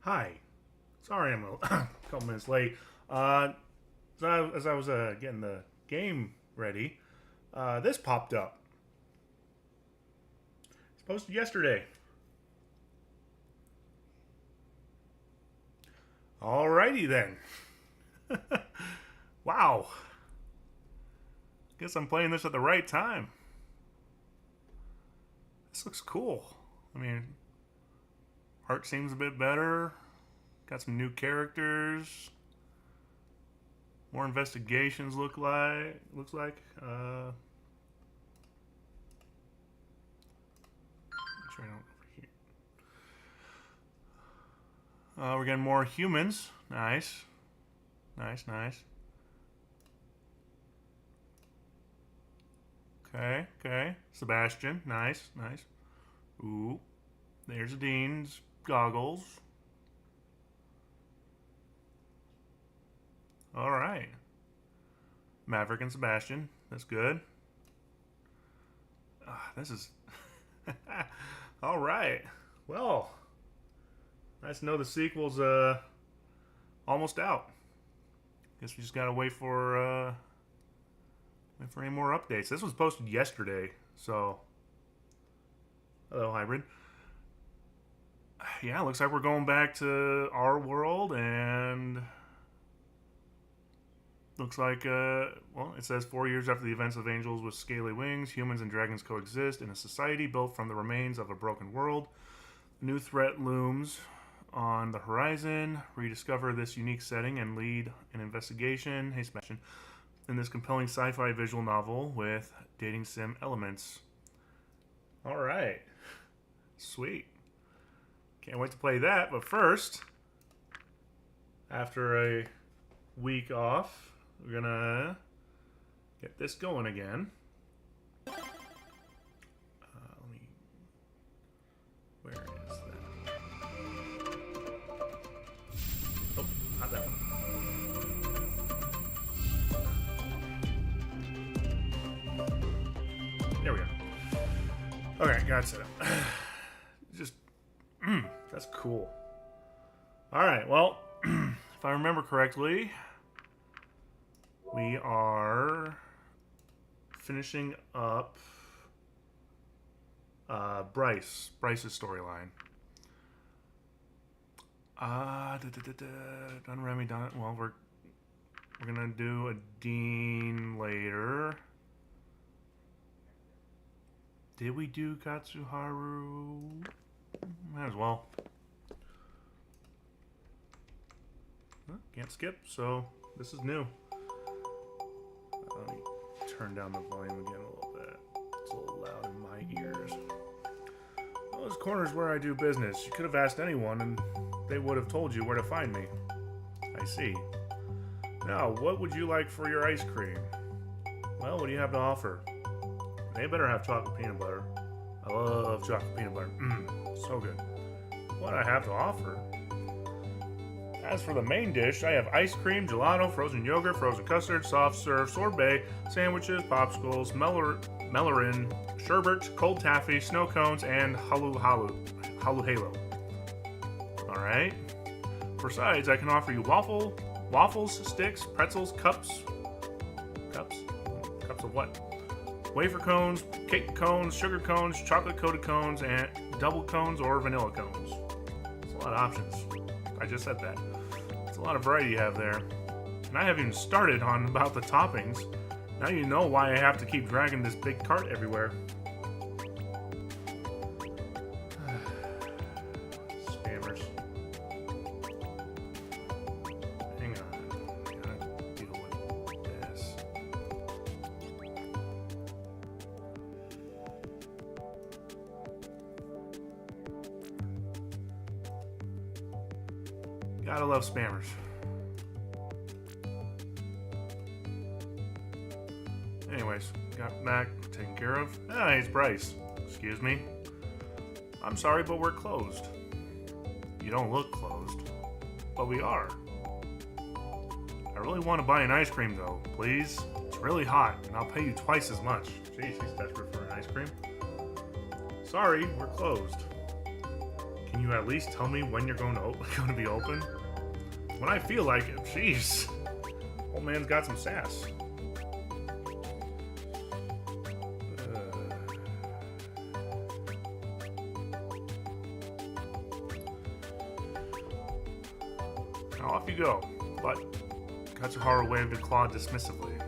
Hi. Sorry I'm a couple minutes late. As I was getting the game ready, this popped up. It's posted yesterday. Alrighty then. Wow. Guess I'm playing this at the right time. This looks cool. I mean, art seems a bit better. Got some new characters. More investigations looks like. Make sure I don't overheat. We're getting more humans. Nice. Nice. Okay. Sebastian. Nice. Ooh. There's Dean's goggles. Alright. Maverick and Sebastian. That's good. This is... Alright. Well, nice to know the sequel's almost out. Guess we just gotta wait for any more updates. This was posted yesterday, so... Hello, Hybrid. Yeah, looks like we're going back to our world, and... Looks like, well, it says 4 years after the events of Angels with Scaly Wings, humans and dragons coexist in a society built from the remains of a broken world. A new threat looms on the horizon. Rediscover this unique setting and lead an investigation. Hey, Sebastian. In this compelling sci-fi visual novel with dating sim elements. All right. Sweet. Can't wait to play that, but first, after a week off, we're gonna get this going again. Let me... Where is that? Oh, not that one. There we go. Okay, got it set up. Just... that's cool. Alright, well, if I remember correctly... We are finishing up Bryce's storyline. Done Remy, done it. Well, we're gonna do a Dean later. Did we do Katsuharu? Might as well. Can't skip, so this is new. Let me turn down the volume again a little bit. It's a little loud in my ears. Well, this corner's where I do business. You could have asked anyone, and they would have told you where to find me. I see. Now, what would you like for your ice cream? Well, what do you have to offer? They better have chocolate peanut butter. I love chocolate peanut butter. So good. What I have to offer? As for the main dish, I have ice cream, gelato, frozen yogurt, frozen custard, soft serve, sorbet, sandwiches, popsicles, mellerin, sherbet, cold taffy, snow cones, and halu halo. Alright. For sides, I can offer you waffles, sticks, pretzels, cups of what? Wafer cones, cake cones, sugar cones, chocolate coated cones, and double cones or vanilla cones. That's a lot of options. I just said that. It's a lot of variety you have there. And I haven't even started on about the toppings. Now you know why I have to keep dragging this big cart everywhere. Spammers. Hang on. I gotta deal with this. Gotta love spammers. Anyways, got Mac taken care of. Ah, it's Bryce. Excuse me. I'm sorry, but we're closed. You don't look closed. But we are. I really want to buy an ice cream, though. Please? It's really hot, and I'll pay you twice as much. Jeez, he's desperate for an ice cream. Sorry, we're closed. Can you at least tell me when you're going to be open? When I feel like it. Jeez. Old man's got some sass. Now off you go. But Katsuharu waved a claw dismissively.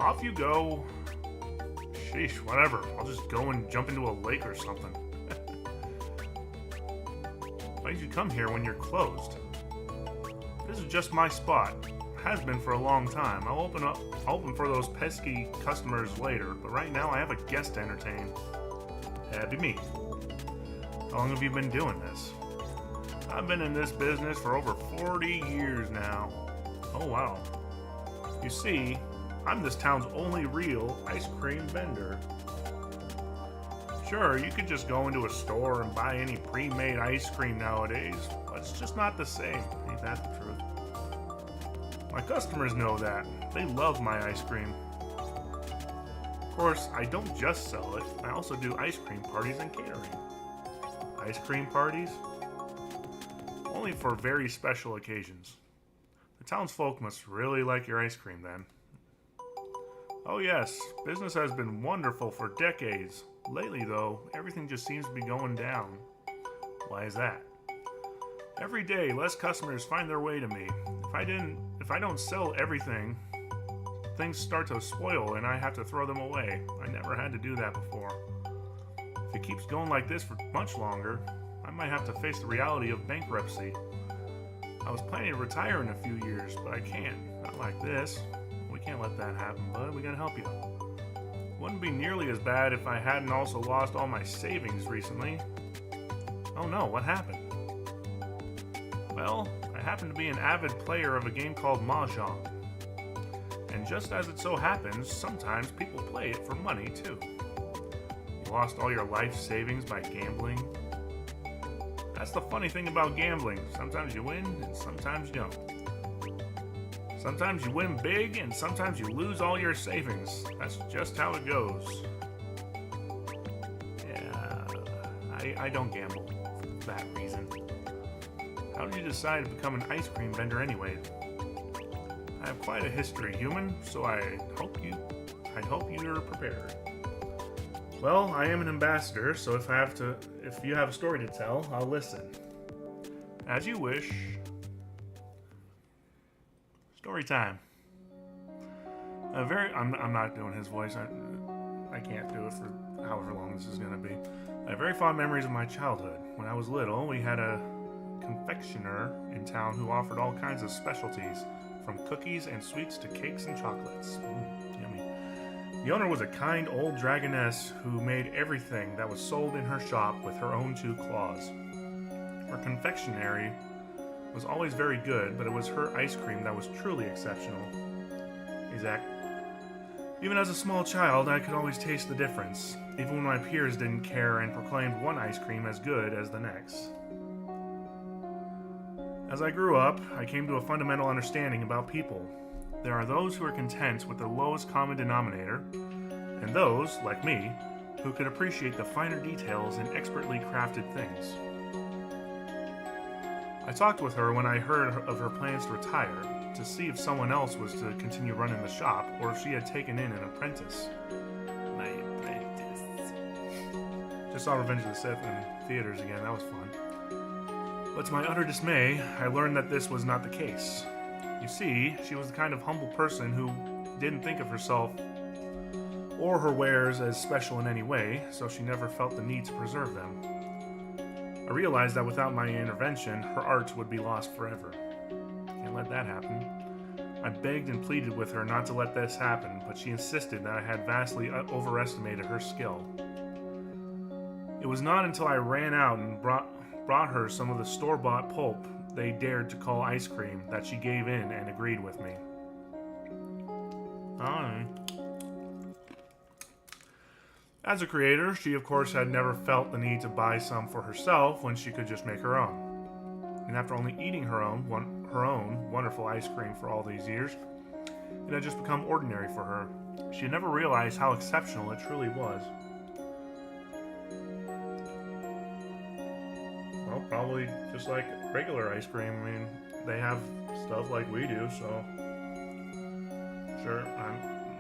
Off you go. Sheesh, whatever. I'll just go and jump into a lake or something. Why did you come here when you're closed? This is just my spot. Has been for a long time. I'll open for those pesky customers later, but right now I have a guest to entertain. That'd be me. How long have you been doing this? I've been in this business for over 40 years now. Oh wow. You see, I'm this town's only real ice cream vendor. Sure, you could just go into a store and buy any pre-made ice cream nowadays, but it's just not the same. Ain't that the truth? My customers know that. They love my ice cream. Of course, I don't just sell it. I also do ice cream parties and catering. Ice cream parties? Only for very special occasions. The townsfolk must really like your ice cream then. Oh yes, business has been wonderful for decades. Lately though, everything just seems to be going down. Why is that? Every day, less customers find their way to me. If I don't sell everything, things start to spoil and I have to throw them away. I never had to do that before. If it keeps going like this for much longer, I might have to face the reality of bankruptcy. I was planning to retire in a few years, but I can't. Not like this. We can't let that happen, bud. We gotta help you. Wouldn't be nearly as bad if I hadn't also lost all my savings recently. Oh no, what happened? Well, I happen to be an avid player of a game called Mahjong. And just as it so happens, sometimes people play it for money too. You lost all your life savings by gambling? That's the funny thing about gambling. Sometimes you win and sometimes you don't. Sometimes you win big and sometimes you lose all your savings. That's just how it goes. Yeah, I don't gamble for that reason. How did you decide to become an ice cream vendor anyway? I have quite a history, human, so I hope you're prepared. Well, I am an ambassador, so if you have a story to tell, I'll listen. As you wish. Story time. I'm not doing his voice. I can't do it for however long this is going to be. I have very fond memories of my childhood. When I was little, we had a confectioner in town who offered all kinds of specialties, from cookies and sweets to cakes and chocolates. Yummy. The owner was a kind old dragoness who made everything that was sold in her shop with her own two claws. Her confectionery was always very good, but it was her ice cream that was truly exceptional. Exact. Even as a small child, I could always taste the difference, even when my peers didn't care and proclaimed one ice cream as good as the next. As I grew up, I came to a fundamental understanding about people. There are those who are content with the lowest common denominator, and those, like me, who could appreciate the finer details in expertly crafted things. I talked with her when I heard of her plans to retire, to see if someone else was to continue running the shop, or if she had taken in an apprentice. My apprentice. Just saw Revenge of the Sith in theaters again, that was fun. But to my utter dismay, I learned that this was not the case. You see, she was the kind of humble person who didn't think of herself or her wares as special in any way, so she never felt the need to preserve them. I realized that without my intervention, her art would be lost forever. Can't let that happen. I begged and pleaded with her not to let this happen, but she insisted that I had vastly overestimated her skill. It was not until I ran out and brought her some of the store-bought pulp they dared to call ice cream that she gave in and agreed with me. As a creator, she of course had never felt the need to buy some for herself when she could just make her own. And after only eating her own wonderful ice cream for all these years, it had just become ordinary for her. She had never realized how exceptional it truly was. probably just like regular ice cream. I mean, they have stuff like we do, so sure,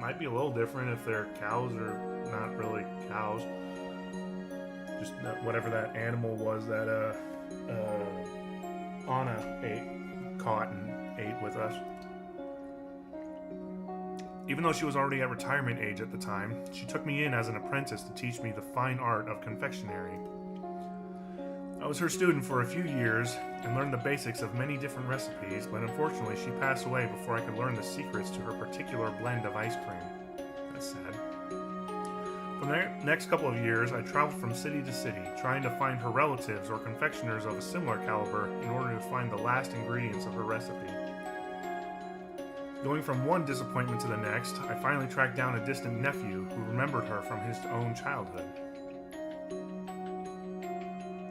might be a little different if they're cows or not really cows. Just whatever that animal was that Anna caught and ate with us. Even though she was already at retirement age at the time, she took me in as an apprentice to teach me the fine art of confectionery. I was her student for a few years and learned the basics of many different recipes, but unfortunately she passed away before I could learn the secrets to her particular blend of ice cream. That's sad. For the next couple of years, I traveled from city to city, trying to find her relatives or confectioners of a similar caliber in order to find the last ingredients of her recipe. Going from one disappointment to the next, I finally tracked down a distant nephew who remembered her from his own childhood.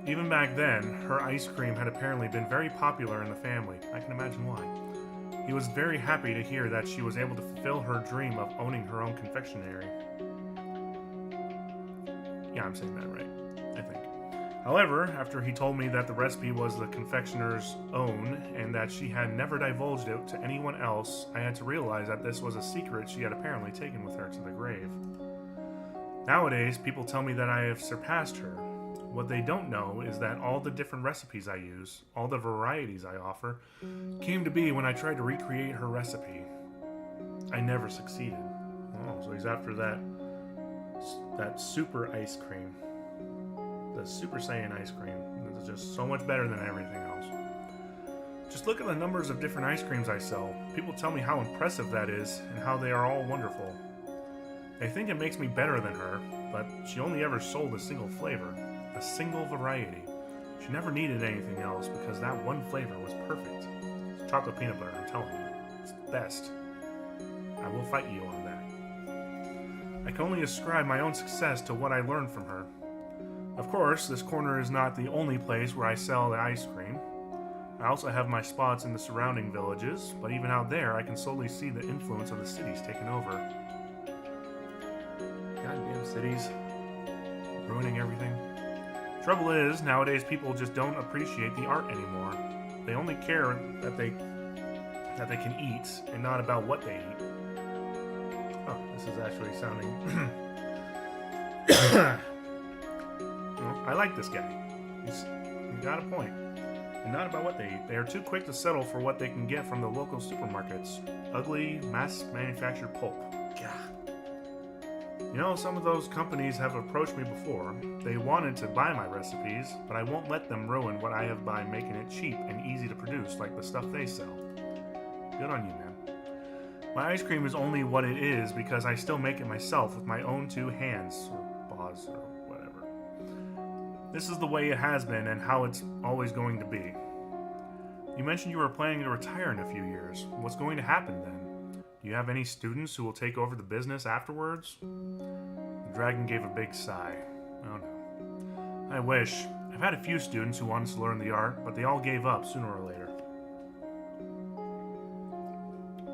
Even back then, her ice cream had apparently been very popular in the family. I can imagine why. He was very happy to hear that she was able to fulfill her dream of owning her own confectionery. Yeah, I'm saying that right, I think. However, after he told me that the recipe was the confectioner's own and that she had never divulged it to anyone else, I had to realize that this was a secret she had apparently taken with her to the grave. Nowadays, people tell me that I have surpassed her. What they don't know is that all the different recipes I use, all the varieties I offer, came to be when I tried to recreate her recipe. I never succeeded. Oh, so he's after that super ice cream. The Super Saiyan ice cream. It's just so much better than everything else. Just look at the numbers of different ice creams I sell. People tell me how impressive that is and how they are all wonderful. They think it makes me better than her, but she only ever sold a single flavor, a single variety. She never needed anything else because that one flavor was perfect. It's chocolate peanut butter, I'm telling you. It's the best. I will fight you on that. I can only ascribe my own success to what I learned from her. Of course, this corner is not the only place where I sell the ice cream. I also have my spots in the surrounding villages, but even out there I can slowly see the influence of the cities taking over. Goddamn cities. Ruining everything. Trouble is, nowadays people just don't appreciate the art anymore. They only care that they can eat and not about what they eat. Oh, this is actually sounding... I like this guy. He's got a point. And not about what they eat. They are too quick to settle for what they can get from the local supermarkets. Ugly, mass-manufactured pulp. God. You know, some of those companies have approached me before. They wanted to buy my recipes, but I won't let them ruin what I have by making it cheap and easy to produce like the stuff they sell. Good on you, man. My ice cream is only what it is because I still make it myself with my own two hands, or paws, or whatever. This is the way it has been and how it's always going to be. You mentioned you were planning to retire in a few years. What's going to happen then? Do you have any students who will take over the business afterwards? The dragon gave a big sigh. Oh no. I wish. I've had a few students who wanted to learn the art, but they all gave up sooner or later.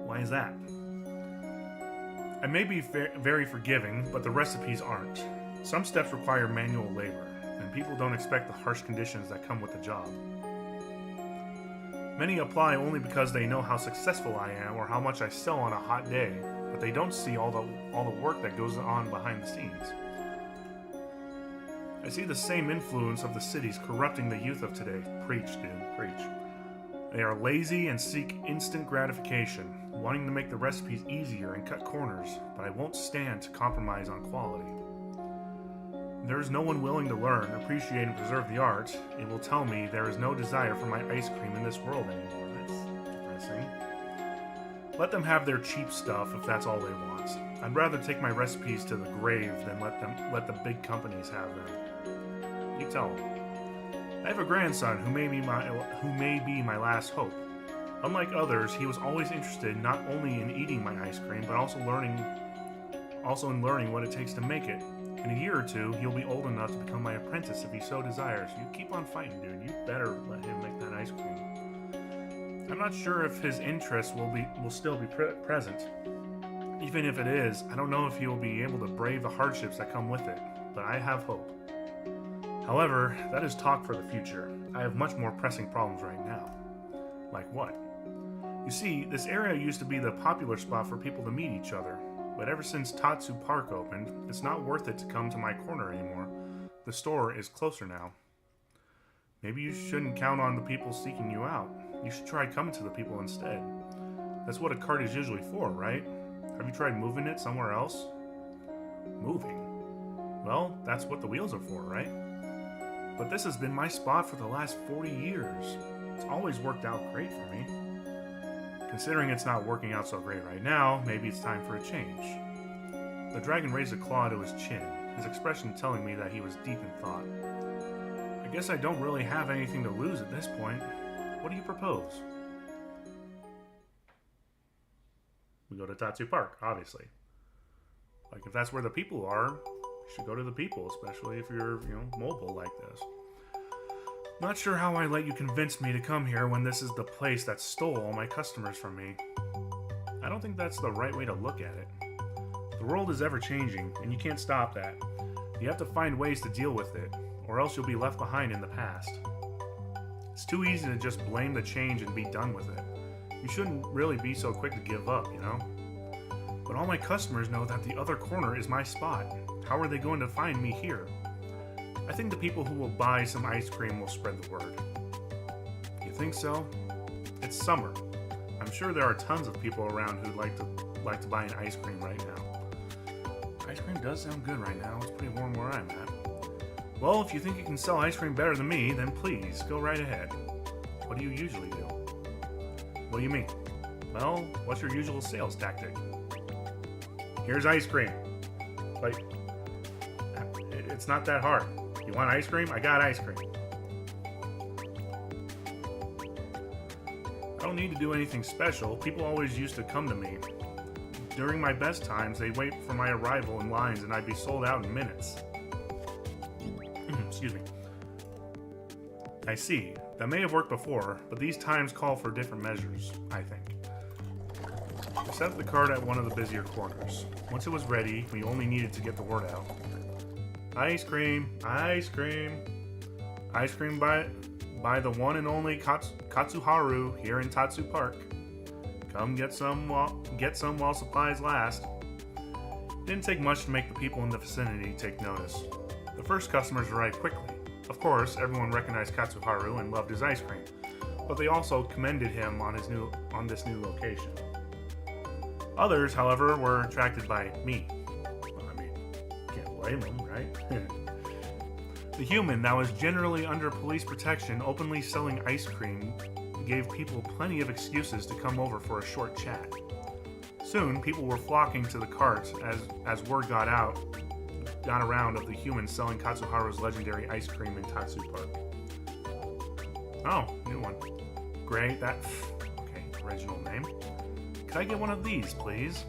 Why is that? I may be very forgiving, but the recipes aren't. Some steps require manual labor, and people don't expect the harsh conditions that come with the job. Many apply only because they know how successful I am or how much I sell on a hot day, but they don't see all the work that goes on behind the scenes. I see the same influence of the cities corrupting the youth of today. Preach, dude, preach. They are lazy and seek instant gratification, wanting to make the recipes easier and cut corners, but I won't stand to compromise on quality. There is no one willing to learn, appreciate, and preserve the art. It will tell me there is no desire for my ice cream in this world anymore. That's depressing. Let them have their cheap stuff if that's all they want. I'd rather take my recipes to the grave than let the big companies have them. You tell them. I have a grandson who may be my last hope. Unlike others, he was always interested not only in eating my ice cream, but also in learning what it takes to make it. In a year or two, he'll be old enough to become my apprentice if he so desires. You keep on fighting, dude. You better let him make that ice cream. I'm not sure if his interest will still be present. Even if it is, I don't know if he will be able to brave the hardships that come with it, but I have hope. However, that is talk for the future. I have much more pressing problems right now. Like what? You see, this area used to be the popular spot for people to meet each other, but ever since Tatsu Park opened, it's not worth it to come to my corner anymore. The store is closer now. Maybe you shouldn't count on the people seeking you out. You should try coming to the people instead. That's what a cart is usually for, right? Have you tried moving it somewhere else? Moving? Well, that's what the wheels are for, right? But this has been my spot for the last 40 years. It's always worked out great for me. Considering it's not working out so great right now, maybe it's time for a change. The dragon raised a claw to his chin, his expression telling me that he was deep in thought. I guess I don't really have anything to lose at this point. What do you propose? We go to Tatsu Park, obviously. Like, if that's where the people are, you should go to the people, especially if you're, mobile like this. Not sure how I let you convince me to come here when this is the place that stole all my customers from me. I don't think that's the right way to look at it. The world is ever changing, and you can't stop that. You have to find ways to deal with it, or else you'll be left behind in the past. It's too easy to just blame the change and be done with it. You shouldn't really be so quick to give up, But all my customers know that the other corner is my spot. How are they going to find me here? I think the people who will buy some ice cream will spread the word. You think so? It's summer. I'm sure there are tons of people around who'd like to buy an ice cream right now. Ice cream does sound good right now. It's pretty warm where I'm at. Well, if you think you can sell ice cream better than me, then please, go right ahead. What do you usually do? What do you mean? Well, what's your usual sales tactic? Here's ice cream. Like, it's not that hard. You want ice cream? I got ice cream. I don't need to do anything special. People always used to come to me. During my best times, they'd wait for my arrival in lines and I'd be sold out in minutes. Excuse me. I see. That may have worked before, but these times call for different measures, I think. We set up the cart at one of the busier corners. Once it was ready, we only needed to get the word out. Ice cream, ice cream. Ice cream by the one and only Katsuharu here in Tatsu Park. Come get some while supplies last. It didn't take much to make the people in the vicinity take notice. The first customers arrived quickly. Of course, everyone recognized Katsuharu and loved his ice cream, but they also commended him on this new location. Others, however, were attracted by me. Well, I mean, can't blame them, right? The human that was generally under police protection openly selling ice cream gave people plenty of excuses to come over for a short chat. Soon, people were flocking to the carts as word got around of the human selling Katsuharu's legendary ice cream in Tatsu Park. Oh, new one. Great, okay, original name. Could I get one of these, please?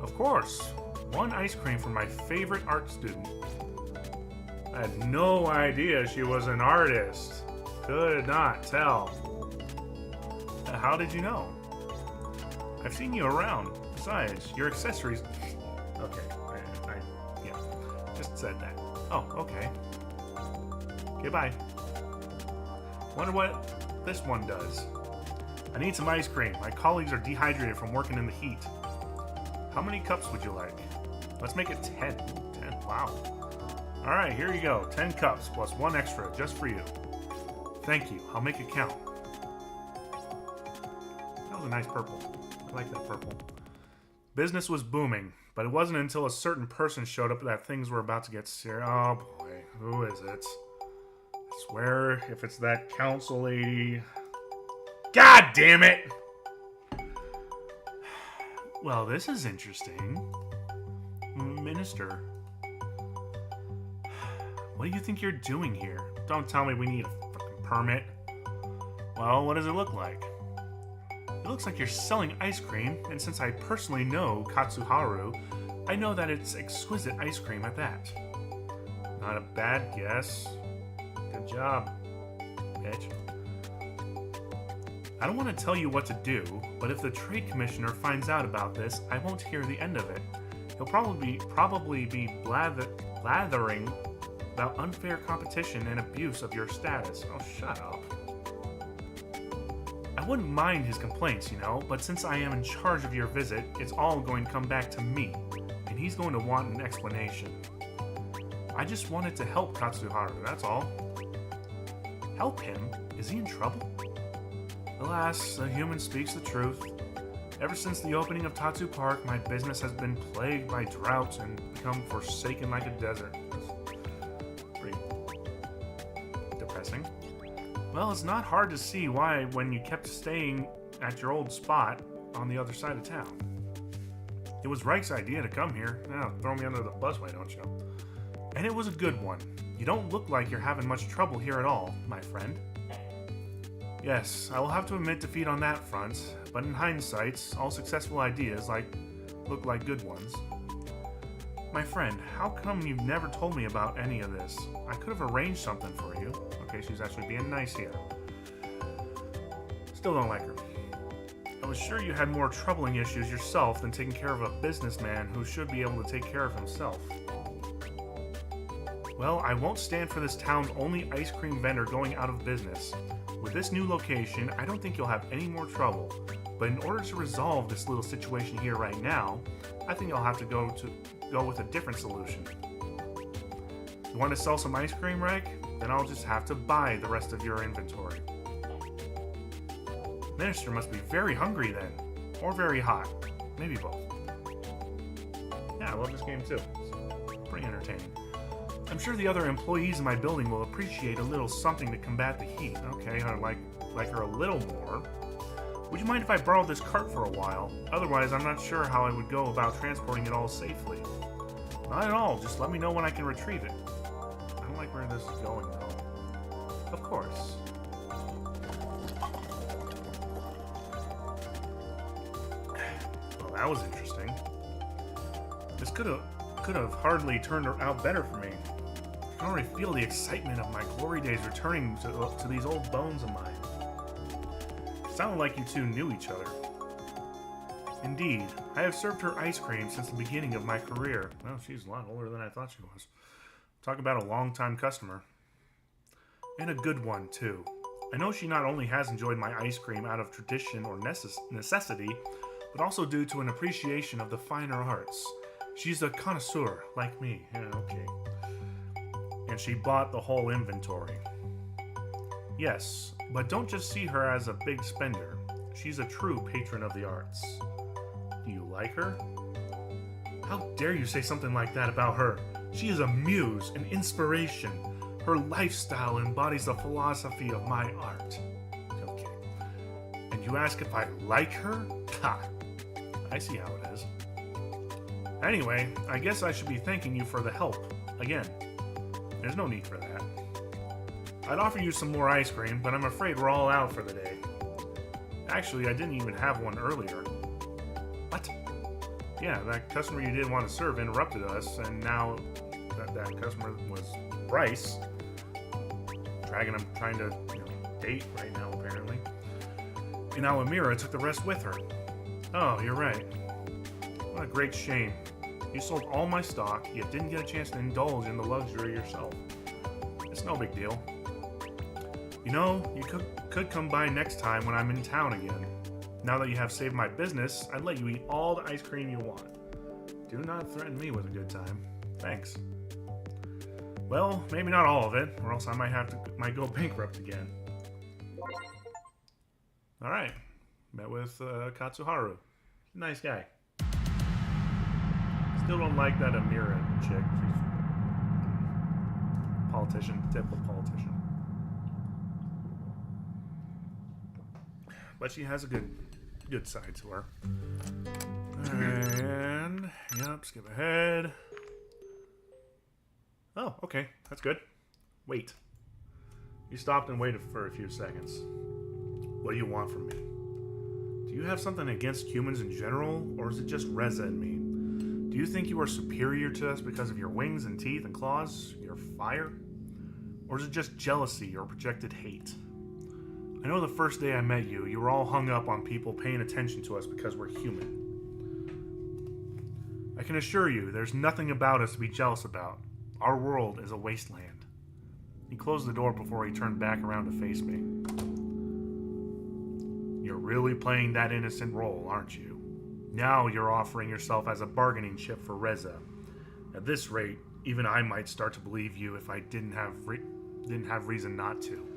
Of course. One ice cream for my favorite art student. I had no idea she was an artist. Could not tell. How did you know? I've seen you around. Besides, your accessories... Okay, yeah, just said that. Oh, okay. Okay, bye. Wonder what this one does. I need some ice cream. My colleagues are dehydrated from working in the heat. How many cups would you like? Let's make it 10. 10, wow. Alright, here you go. 10 cups plus one extra just for you. Thank you. I'll make it count. That was a nice purple. I like that purple. Business was booming, but it wasn't until a certain person showed up that things were about to get serious. Oh boy, who is it? I swear, if it's that council lady... God damn it! Well, this is interesting. Minister. What do you think you're doing here? Don't tell me we need a fucking permit. Well, what does it look like? It looks like you're selling ice cream, and since I personally know Katsuharu, I know that it's exquisite ice cream at that. Not a bad guess. Good job, bitch. I don't want to tell you what to do, but if the trade commissioner finds out about this, I won't hear the end of it. He'll probably be blathering about unfair competition and abuse of your status. Oh, shut up. I wouldn't mind his complaints, you know, but since I am in charge of your visit, it's all going to come back to me, and he's going to want an explanation. I just wanted to help Katsuharu, that's all. Help him? Is he in trouble? Alas, a human speaks the truth. Ever since the opening of Tatsu Park, my business has been plagued by droughts and become forsaken like a desert. That's pretty depressing. Well, it's not hard to see why when you kept staying at your old spot on the other side of town. It was Reich's idea to come here. Now, throw me under the bus, why don't you? And it was a good one. You don't look like you're having much trouble here at all, my friend. Yes, I will have to admit defeat on that front, but in hindsight, all successful ideas look like good ones. My friend, how come you've never told me about any of this? I could have arranged something for you. Okay, she's actually being nice here. Still don't like her. I was sure you had more troubling issues yourself than taking care of a businessman who should be able to take care of himself. Well, I won't stand for this town's only ice cream vendor going out of business. With this new location, I don't think you'll have any more trouble. But in order to resolve this little situation here right now, I think I'll have to go with a different solution. You want to sell some ice cream, Reich? Then I'll just have to buy the rest of your inventory. Minister must be very hungry then. Or very hot. Maybe both. Yeah, I love this game too. It's pretty entertaining. I'm sure the other employees in my building will appreciate a little something to combat the heat. Okay, I like her a little more. Would you mind if I borrowed this cart for a while? Otherwise, I'm not sure how I would go about transporting it all safely. Not at all. Just let me know when I can retrieve it. I don't like where this is going, though. Of course. Well, that was interesting. This could have hardly turned out better for me. I can already feel the excitement of my glory days returning to these old bones of mine. It sounded like you two knew each other. Indeed, I have served her ice cream since the beginning of my career. Well, she's a lot older than I thought she was. Talk about a long-time customer. And a good one, too. I know she not only has enjoyed my ice cream out of tradition or necessity, but also due to an appreciation of the finer arts. She's a connoisseur, like me. Yeah, okay. And she bought the whole inventory. Yes, but don't just see her as a big spender. She's a true patron of the arts. Do you like her? How dare you say something like that about her? She is a muse, an inspiration. Her lifestyle embodies the philosophy of my art. Okay. And you ask if I like her? Ha! I see how it is. Anyway, I guess I should be thanking you for the help. Again. There's no need for that. I'd offer you some more ice cream, but I'm afraid we're all out for the day. Actually, I didn't even have one earlier. What? Yeah, that customer you did want to serve interrupted us, and now that customer was Bryce. Dragon I'm trying to date right now, apparently. And now Amira took the rest with her. Oh, you're right. What a great shame. You sold all my stock, yet didn't get a chance to indulge in the luxury yourself. It's no big deal. You know, you could come by next time when I'm in town again. Now that you have saved my business, I'd let you eat all the ice cream you want. Do not threaten me with a good time. Thanks. Well, maybe not all of it, or else I might go bankrupt again. Alright. Met with Katsuharu. Nice guy. Still don't like that Amira chick. She's politician, typical politician. But she has a good side to her. And yep, skip ahead. Oh, okay, that's good. Wait. You stopped and waited for a few seconds. What do you want from me? Do you have something against humans in general, or is it just Reza and me? Do you think you are superior to us because of your wings and teeth and claws, your fire? Or is it just jealousy or projected hate? I know the first day I met you, you were all hung up on people paying attention to us because we're human. I can assure you, there's nothing about us to be jealous about. Our world is a wasteland. He closed the door before he turned back around to face me. You're really playing that innocent role, aren't you? Now you're offering yourself as a bargaining chip for Reza. At this rate, even I might start to believe you if I didn't have reason not to.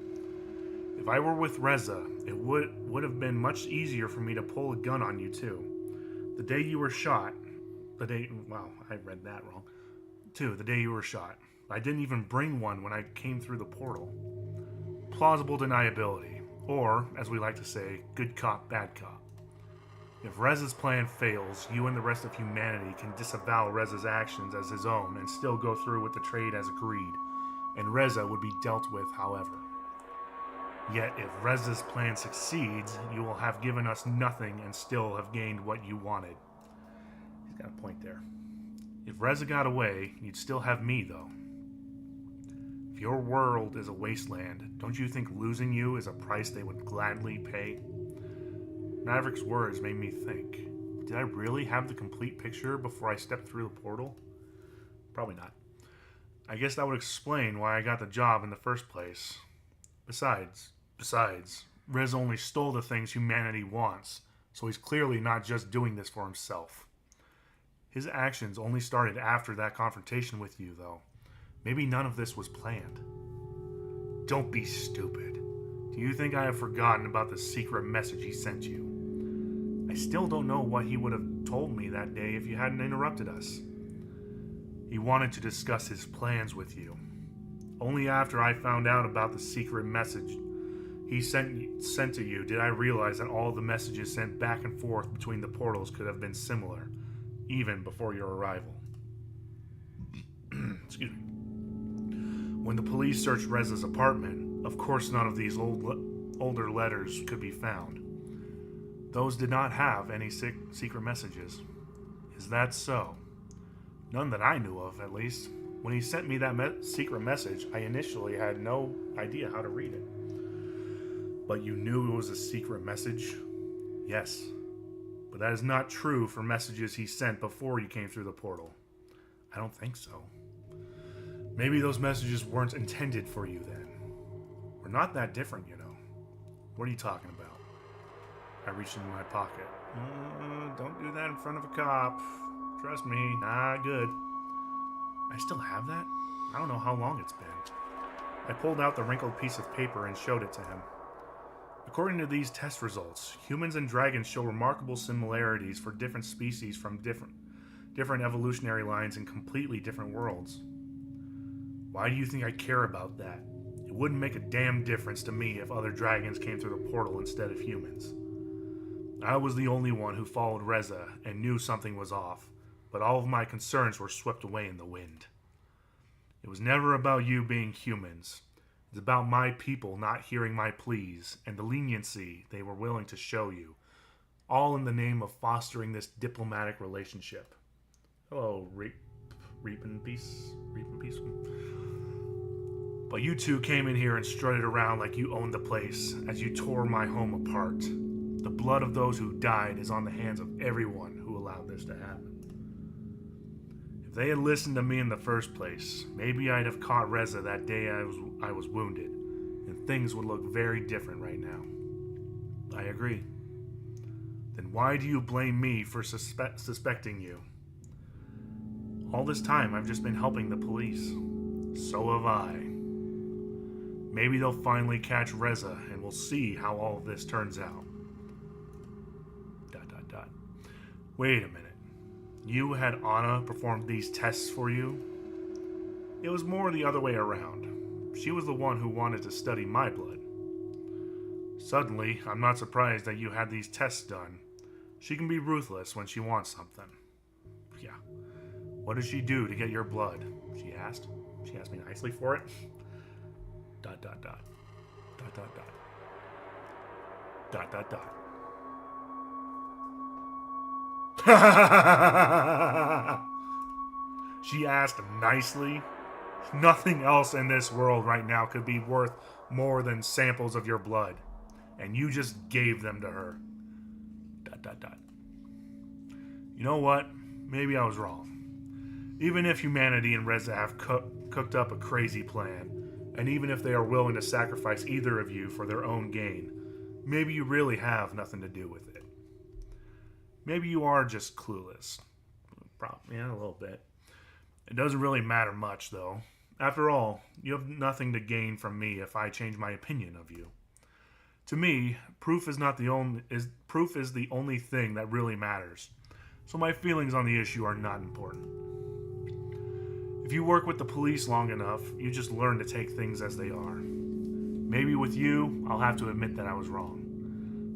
If I were with Reza, it would have been much easier for me to pull a gun on you too. The day you were shot, I read that wrong. The day you were shot. I didn't even bring one when I came through the portal. Plausible deniability, or, as we like to say, good cop, bad cop. If Reza's plan fails, you and the rest of humanity can disavow Reza's actions as his own and still go through with the trade as agreed, and Reza would be dealt with however. Yet if Reza's plan succeeds, you will have given us nothing and still have gained what you wanted. He's got a point there. If Reza got away, you'd still have me, though. If your world is a wasteland, don't you think losing you is a price they would gladly pay? Maverick's words made me think. Did I really have the complete picture before I stepped through the portal? Probably not. I guess that would explain why I got the job in the first place. Besides, Reza only stole the things humanity wants, so he's clearly not just doing this for himself. His actions only started after that confrontation with you, though. Maybe none of this was planned. Don't be stupid. Do you think I have forgotten about the secret message he sent you? I still don't know what he would have told me that day if you hadn't interrupted us. He wanted to discuss his plans with you. Only after I found out about the secret message he sent to you did I realize that all the messages sent back and forth between the portals could have been similar, even before your arrival. Excuse me. When the police searched Reza's apartment, of course none of these older letters could be found. Those did not have any secret messages. Is that so? None that I knew of, at least. When he sent me that secret message, I initially had no idea how to read it. But you knew it was a secret message? Yes. But that is not true for messages he sent before you came through the portal. I don't think so. Maybe those messages weren't intended for you then. We're not that different, you know. What are you talking about? I reached into my pocket. Don't do that in front of a cop. Trust me, not good. I still have that? I don't know how long it's been. I pulled out the wrinkled piece of paper and showed it to him. According to these test results, humans and dragons show remarkable similarities for different species from different evolutionary lines in completely different worlds. Why do you think I care about that? It wouldn't make a damn difference to me if other dragons came through the portal instead of humans. I was the only one who followed Reza and knew something was off, but all of my concerns were swept away in the wind. It was never about you being humans. It's about my people not hearing my pleas and the leniency they were willing to show you, all in the name of fostering this diplomatic relationship. Hello, Reap in peace. But you two came in here and strutted around like you owned the place as you tore my home apart. The blood of those who died is on the hands of everyone who allowed this to happen. If they had listened to me in the first place, maybe I'd have caught Reza that day I was wounded, and things would look very different right now. I agree. Then why do you blame me for suspecting you? All this time I've just been helping the police. So have I. Maybe they'll finally catch Reza and we'll see how all of this turns out. ... Wait a minute. You had Anna perform these tests for you? It was more the other way around. She was the one who wanted to study my blood. Suddenly, I'm not surprised that you had these tests done. She can be ruthless when she wants something. Yeah. What does she do to get your blood? She asked. She asked me nicely for it. ... She asked nicely. Nothing else in this world right now could be worth more than samples of your blood. And you just gave them to her. ... You know what? Maybe I was wrong. Even if humanity and Reza have cooked up a crazy plan, and even if they are willing to sacrifice either of you for their own gain, maybe you really have nothing to do with it. Maybe you are just clueless. Probably, yeah, a little bit. It doesn't really matter much, though. After all, you have nothing to gain from me if I change my opinion of you. To me, proof is the only thing that really matters. So my feelings on the issue are not important. If you work with the police long enough, you just learn to take things as they are. Maybe with you, I'll have to admit that I was wrong.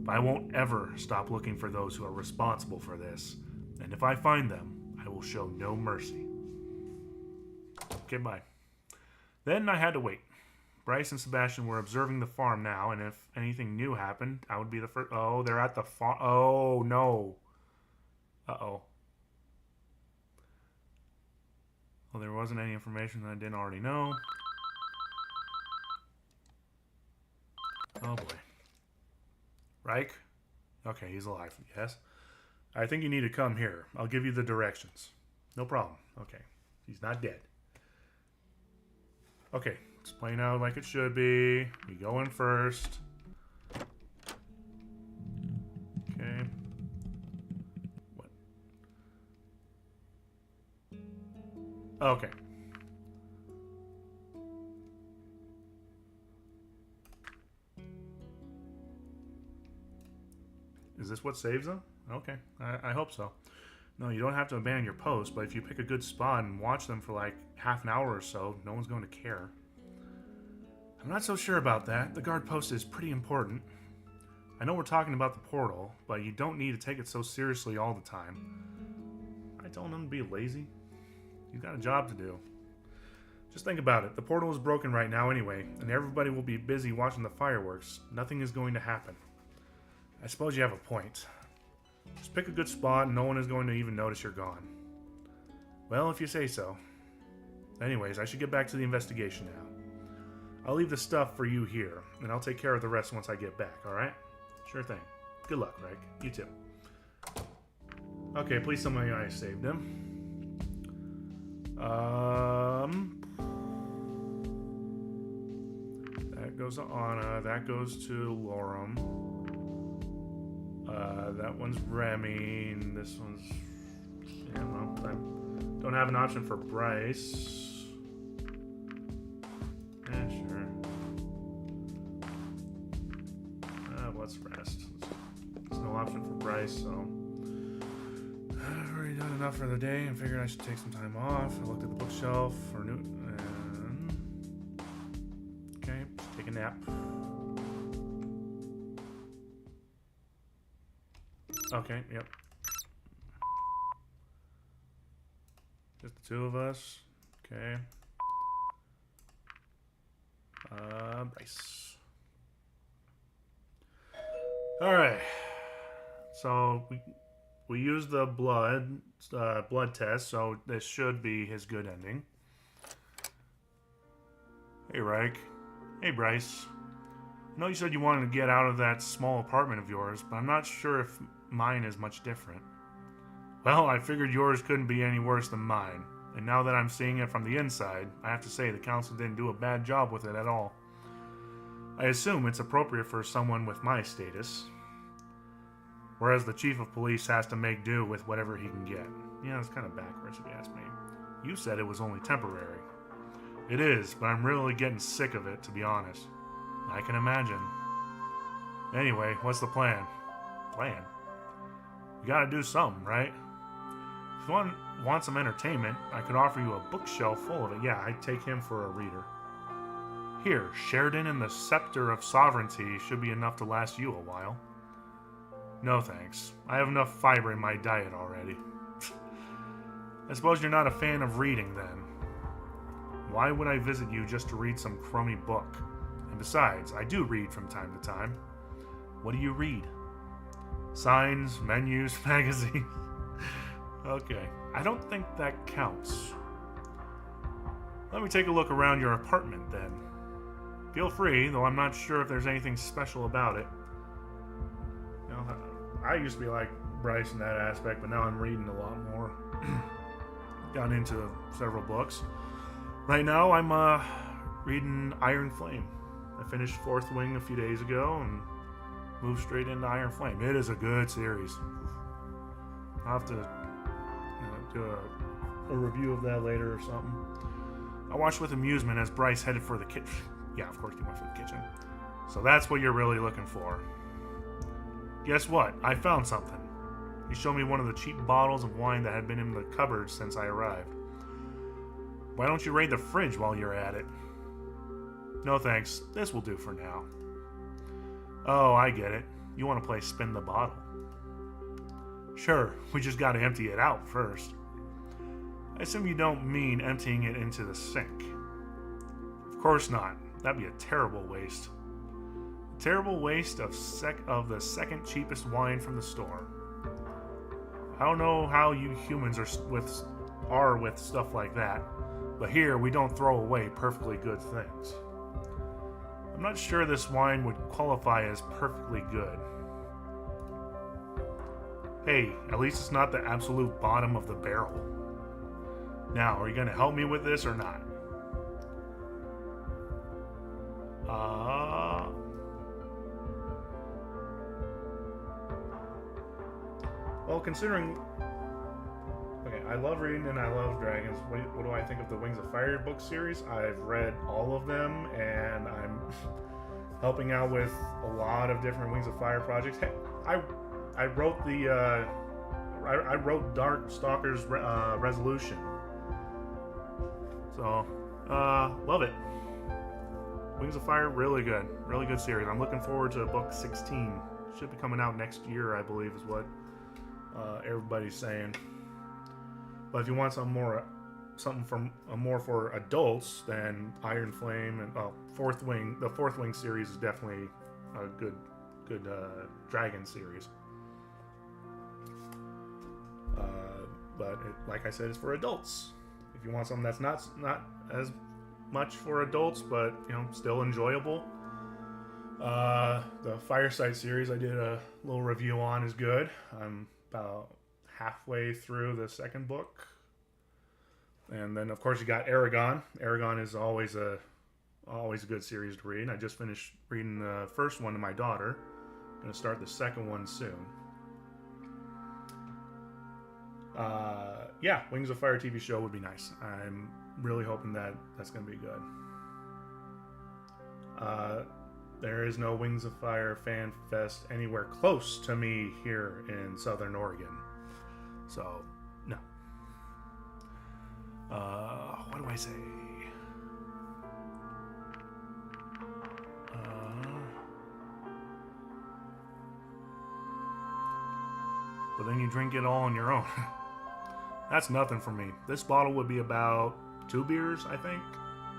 But I won't ever stop looking for those who are responsible for this. And if I find them, I will show no mercy. Okay, bye. Then I had to wait. Bryce and Sebastian were observing the farm now, and if anything new happened, I would be the first. Oh, they're at the farm. Oh, no. Uh-oh. Well, there wasn't any information that I didn't already know. Oh, boy. Reich? Okay, he's alive. Yes. I think you need to come here. I'll give you the directions. No problem. Okay. He's not dead. Okay. It's playing out like it should be. We go in first. Okay. What? Okay. Is this what saves them? Okay, I hope so. No, you don't have to abandon your post, but if you pick a good spot and watch them for like half an hour or so, no one's going to care. I'm not so sure about that. The guard post is pretty important. I know we're talking about the portal, but you don't need to take it so seriously all the time. I told him to be lazy. You've got a job to do. Just think about it. The portal is broken right now anyway, and everybody will be busy watching the fireworks. Nothing is going to happen. I suppose you have a point. Just pick a good spot and no one is going to even notice you're gone. Well, if you say so. Anyways, I should get back to the investigation now. I'll leave the stuff for you here, and I'll take care of the rest once I get back, alright? Sure thing. Good luck, Rick. You too. Okay, please tell me I saved him. That goes to Anna. That goes to Lorem. That one's Remy. This one's... Yeah, well, I don't have an option for Bryce. Yeah, sure. Let's rest. There's no option for Bryce, so... I've already done enough for the day and figured I should take some time off. I looked at the bookshelf for new... Okay, just take a nap. Okay, yep. Just the two of us. Okay. Bryce. Alright. So, we used the blood test, so this should be his good ending. Hey, Reich. Hey, Bryce. I know you said you wanted to get out of that small apartment of yours, but I'm not sure if mine is much different. Well, I figured yours couldn't be any worse than mine, and now that I'm seeing it from the inside, I have to say the council didn't do a bad job with it at all. I assume it's appropriate for someone with my status, whereas the chief of police has to make do with whatever he can get. Yeah, it's kind of backwards if you ask me. You said it was only temporary. It is, but I'm really getting sick of it, to be honest. I can imagine. Anyway, what's the plan? Plan? You gotta do something, right? If you want some entertainment, I could offer you a bookshelf full of it. Yeah, I'd take him for a reader. Here, Sheridan and the Scepter of Sovereignty should be enough to last you a while. No thanks. I have enough fiber in my diet already. I suppose you're not a fan of reading, then. Why would I visit you just to read some crummy book? And besides, I do read from time to time. What do you read? Signs, menus, magazines. Okay, I don't think that counts. Let me take a look around your apartment, then. Feel free, though I'm not sure if there's anything special about it. You know, I used to be like Bryce in that aspect, but now I'm reading a lot more. gotten into several books. Right now, I'm reading Iron Flame. I finished Fourth Wing a few days ago and moved straight into Iron Flame. It is a good series. I'll have to do a review of that later or something. I watched with amusement as Bryce headed for the kitchen. Yeah, of course he went for the kitchen. So that's what you're really looking for. Guess what? I found something. He showed me one of the cheap bottles of wine that had been in the cupboard since I arrived. Why don't you raid the fridge while you're at it? No thanks. This will do for now. Oh, I get it. You want to play spin the bottle. Sure, we just gotta empty it out first. I assume you don't mean emptying it into the sink. Of course not. That'd be a terrible waste. A terrible waste of the second cheapest wine from the store. I don't know how you humans are with stuff like that, but here we don't throw away perfectly good things. I'm not sure this wine would qualify as perfectly good. Hey, at least it's not the absolute bottom of the barrel. Now, are you going to help me with this or not? Well, considering... Okay, I love reading and I love dragons. What do I think of the Wings of Fire book series? I've read all of them, and I'm helping out with a lot of different Wings of Fire projects. Hey, I wrote I wrote Darkstalker's Resolution. So, love it. Wings of Fire, really good series. I'm looking forward to book 16. Should be coming out next year, I believe, is what everybody's saying. But if you want something more for adults, then Iron Flame and Fourth Wing. The Fourth Wing series is definitely a good dragon series. But like I said, it's for adults. If you want something that's not as much for adults, but still enjoyable, the Fireside series I did a little review on is good. I'm about halfway through the second book, and then of course you got Aragon. Aragon is always a good series to read. I just finished reading the first one to my daughter. I'm gonna start the second one soon. Yeah, Wings of Fire TV show would be nice. I'm really hoping that's going to be good. There is no Wings of Fire fan fest anywhere close to me here in Southern Oregon. So, no. What do I say? But then you drink it all on your own. That's nothing for me. This bottle would be about 2 beers, I think.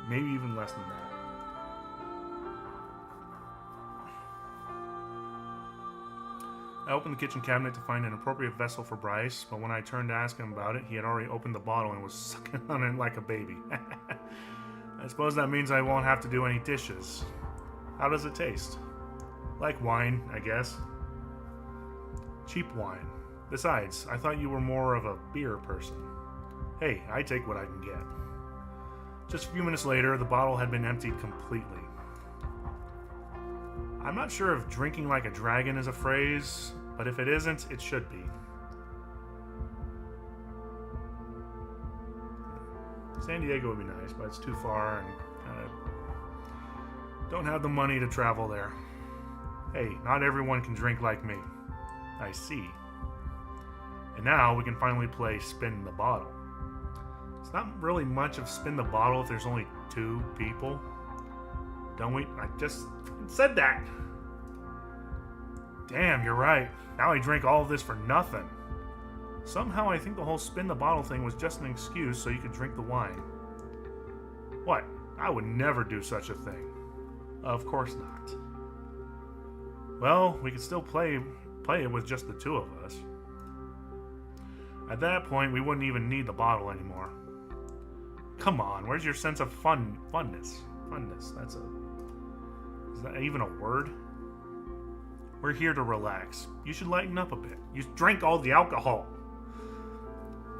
Maybe even less than that. I opened the kitchen cabinet to find an appropriate vessel for Bryce, but when I turned to ask him about it, he had already opened the bottle and was sucking on it like a baby. I suppose that means I won't have to do any dishes. How does it taste? Like wine, I guess. Cheap wine. Besides, I thought you were more of a beer person. Hey, I take what I can get. Just a few minutes later, the bottle had been emptied completely. I'm not sure if drinking like a dragon is a phrase, but if it isn't, it should be. San Diego would be nice, but it's too far and don't have the money to travel there. Hey, not everyone can drink like me. I see. And now we can finally play Spin the Bottle. It's not really much of Spin the Bottle if there's only 2 people. Don't we? I just said that. Damn, you're right. Now I drank all of this for nothing. Somehow I think the whole Spin the Bottle thing was just an excuse so you could drink the wine. What? I would never do such a thing. Of course not. Well, we could still play it with just the 2 of us. At that point, we wouldn't even need the bottle anymore. Come on, where's your sense of funness? Funness, is that even a word? We're here to relax. You should lighten up a bit. You drank all the alcohol.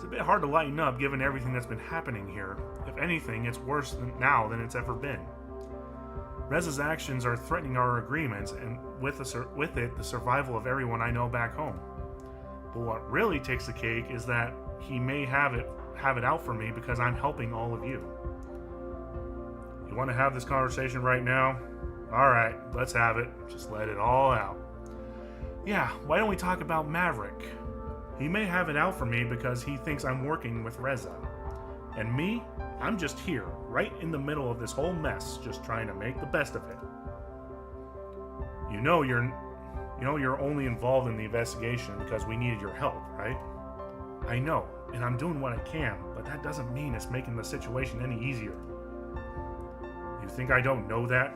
It's a bit hard to lighten up given everything that's been happening here. If anything, it's worse now than it's ever been. Reza's actions are threatening our agreements, and with it, the survival of everyone I know back home. But what really takes the cake is that he may have it out for me because I'm helping all of you. You want to have this conversation right now? Alright, let's have it. Just let it all out. Yeah, why don't we talk about Maverick? He may have it out for me because he thinks I'm working with Reza. And me, I'm just here, right in the middle of this whole mess, just trying to make the best of it. You know you're only involved in the investigation because we needed your help, right? I know, and I'm doing what I can, but that doesn't mean it's making the situation any easier. You think I don't know that?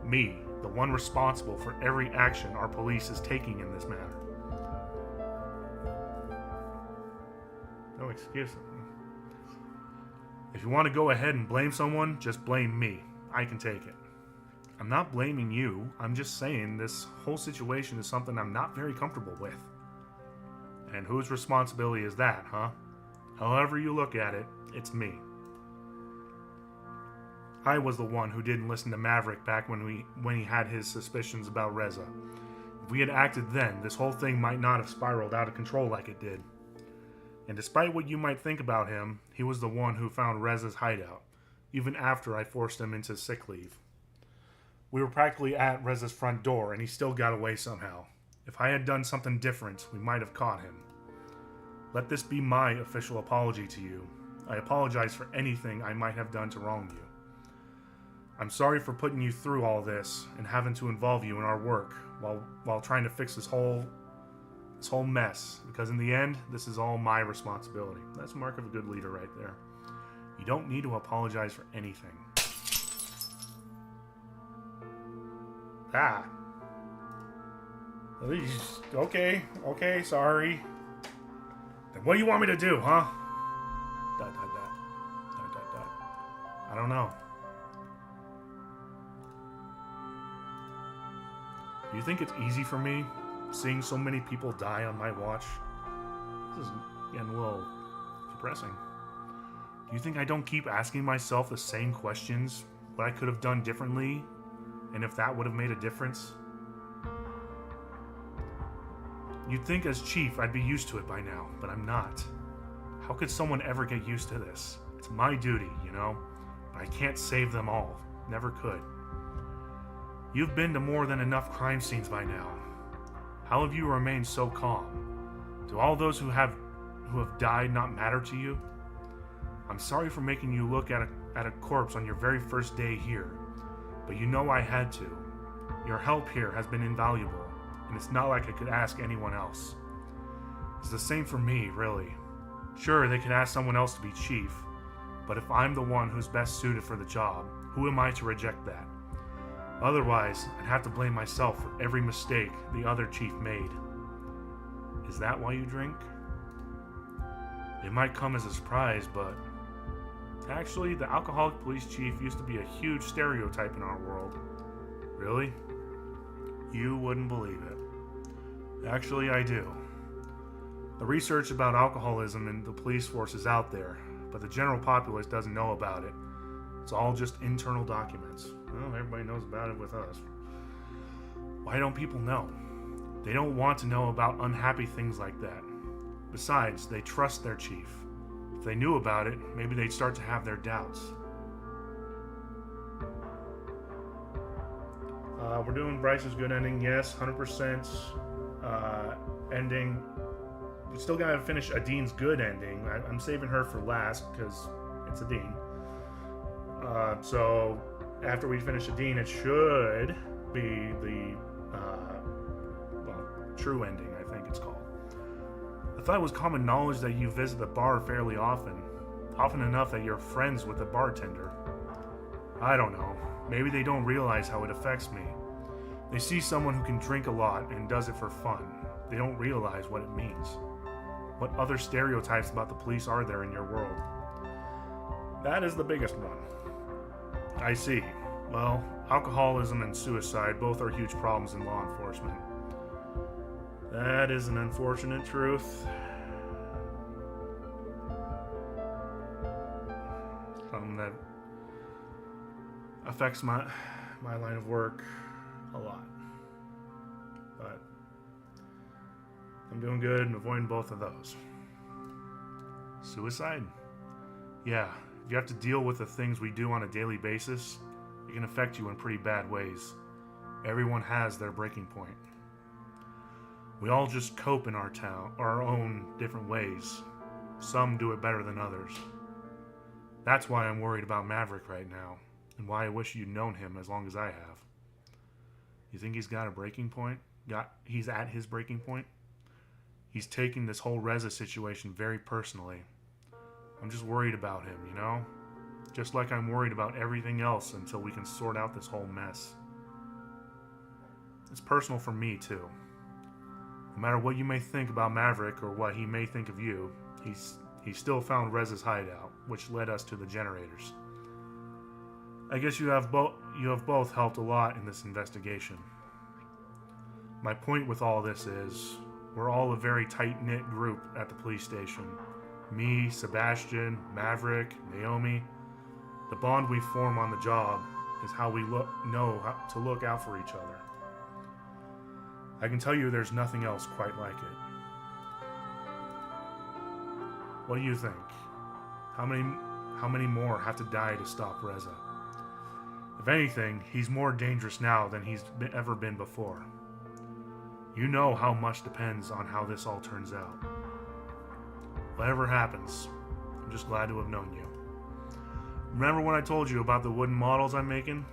Me, the one responsible for every action our police is taking in this matter. No excuse. If you want to go ahead and blame someone, just blame me. I can take it. I'm not blaming you. I'm just saying this whole situation is something I'm not very comfortable with. And whose responsibility is that, huh? However you look at it, it's me. I was the one who didn't listen to Maverick back when he had his suspicions about Reza. If we had acted then, this whole thing might not have spiraled out of control like it did. And despite what you might think about him, he was the one who found Reza's hideout, even after I forced him into sick leave. We were practically at Reza's front door, and he still got away somehow. If I had done something different, we might have caught him. Let this be my official apology to you. I apologize for anything I might have done to wrong you. I'm sorry for putting you through all this and having to involve you in our work while trying to fix this whole mess, because in the end, this is all my responsibility. That's a mark of a good leader right there. You don't need to apologize for anything. Ah. Okay, sorry. Then what do you want me to do, huh? ... I don't know. Do you think it's easy for me, seeing so many people die on my watch? This is getting a little depressing. Do you think I don't keep asking myself the same questions? What I could have done differently? And if that would have made a difference? You'd think as chief I'd be used to it by now, but I'm not. How could someone ever get used to this? It's my duty, you know? But I can't save them all. Never could. You've been to more than enough crime scenes by now. How have you remained so calm? Do all those who have died not matter to you? I'm sorry for making you look at a corpse on your very first day here, but you know I had to. Your help here has been invaluable, and it's not like I could ask anyone else. It's the same for me, really. Sure, they could ask someone else to be chief, but if I'm the one who's best suited for the job, who am I to reject that? Otherwise, I'd have to blame myself for every mistake the other chief made. Is that why you drink? It might come as a surprise, but actually, the alcoholic police chief used to be a huge stereotype in our world. Really? You wouldn't believe it. Actually, I do. The research about alcoholism in the police force is out there, but the general populace doesn't know about it. It's all just internal documents. Well, everybody knows about it with us. Why don't people know? They don't want to know about unhappy things like that. Besides, they trust their chief. If they knew about it, maybe they'd start to have their doubts. We're doing Bryce's good ending, yes, 100% ending. We still gotta finish Adeen's good ending. I'm saving her for last because it's Adeen. So after we finish Adeen, it should be the true ending, I think it's called. I thought it was common knowledge that you visit the bar fairly often enough that you're friends with the bartender. I don't know. Maybe they don't realize how it affects me. They see someone who can drink a lot and does it for fun. They don't realize what it means. What other stereotypes about the police are there in your world? That is the biggest one. I see. Well, alcoholism and suicide both are huge problems in law enforcement. That is an unfortunate truth. something that affects my line of work a lot. But I'm doing good and avoiding both of those. Suicide? Yeah, if you have to deal with the things we do on a daily basis, it can affect you in pretty bad ways. Everyone has their breaking point. We all just cope in our own different ways. Some do it better than others. That's why I'm worried about Maverick right now, and why I wish you'd known him as long as I have. You think he's got a breaking point? He's at his breaking point? He's taking this whole Reza situation very personally. I'm just worried about him, you know? Just like I'm worried about everything else until we can sort out this whole mess. It's personal for me, too. No matter what you may think about Maverick or what he may think of you, he still found Reza's hideout, which led us to the generators. I guess you have both helped a lot in this investigation. My point with all this is, we're all a very tight-knit group at the police station. Me, Sebastian, Maverick, Naomi. The bond we form on the job is how we know how to look out for each other. I can tell you there's nothing else quite like it. What do you think? How many more have to die to stop Reza? If anything, he's more dangerous now than he's ever been before. You know how much depends on how this all turns out. Whatever happens, I'm just glad to have known you. Remember when I told you about the wooden models I'm making?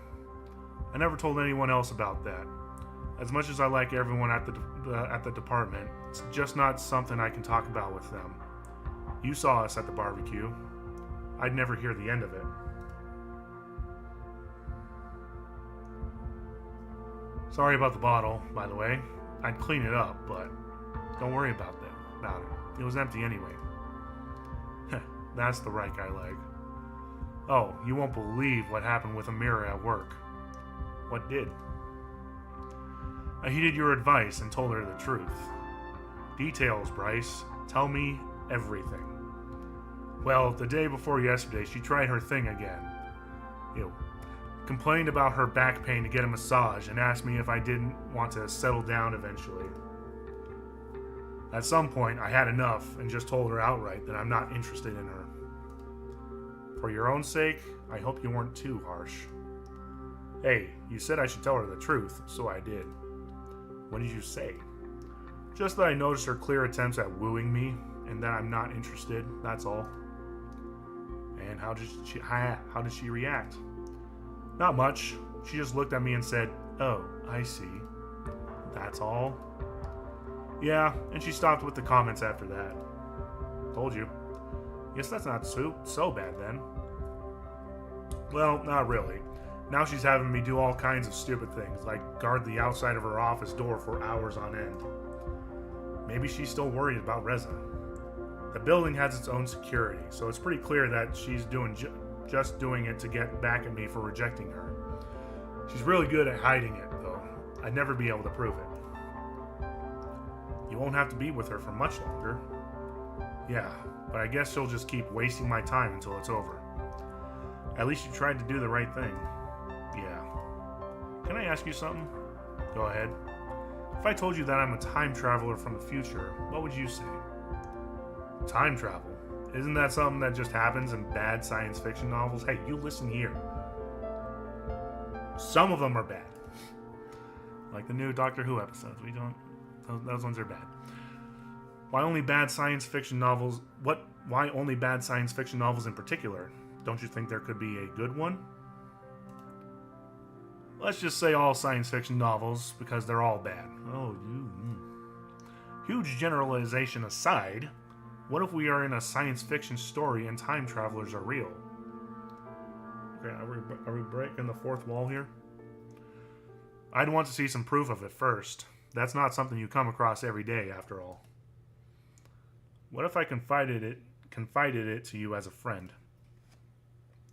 I never told anyone else about that. As much as I like everyone at the department, it's just not something I can talk about with them. You saw us at the barbecue. I'd never hear the end of it. Sorry about the bottle, by the way. I'd clean it up, but don't worry about it. It was empty anyway. That's the right guy leg. Oh, you won't believe what happened with Amira at work. What did? I heeded your advice and told her the truth. Details, Bryce. Tell me everything. Well, the day before yesterday, she tried her thing again. Ew. Complained about her back pain to get a massage and asked me if I didn't want to settle down eventually. At some point, I had enough and just told her outright that I'm not interested in her. For your own sake, I hope you weren't too harsh. Hey, you said I should tell her the truth, so I did. What did you say? Just that I noticed her clear attempts at wooing me, and that I'm not interested, that's all. And how did she react? Not much. She just looked at me and said, "Oh, I see. That's all?" Yeah, and she stopped with the comments after that. Told you. Guess that's not so bad then. Well, not really. Now she's having me do all kinds of stupid things, like guard the outside of her office door for hours on end. Maybe she's still worried about Reza. The building has its own security, so it's pretty clear that she's just doing it to get back at me for rejecting her. She's really good at hiding it, though. I'd never be able to prove it. You won't have to be with her for much longer. Yeah, but I guess she'll just keep wasting my time until it's over. At least you tried to do the right thing. Yeah. Can I ask you something? Go ahead. If I told you that I'm a time traveler from the future, what would you say? Time travel? Isn't that something that just happens in bad science fiction novels? Hey, you listen here. Some of them are bad. Like the new Doctor Who episodes. Those ones are bad. Why only bad science fiction novels? Why only bad science fiction novels in particular? Don't you think there could be a good one? Let's just say all science fiction novels, because they're all bad. Huge generalization aside, what if we are in a science fiction story and time travelers are real? Okay, are we breaking the fourth wall here? I'd want to see some proof of it first. That's not something you come across every day, after all. What if I confided it to you as a friend?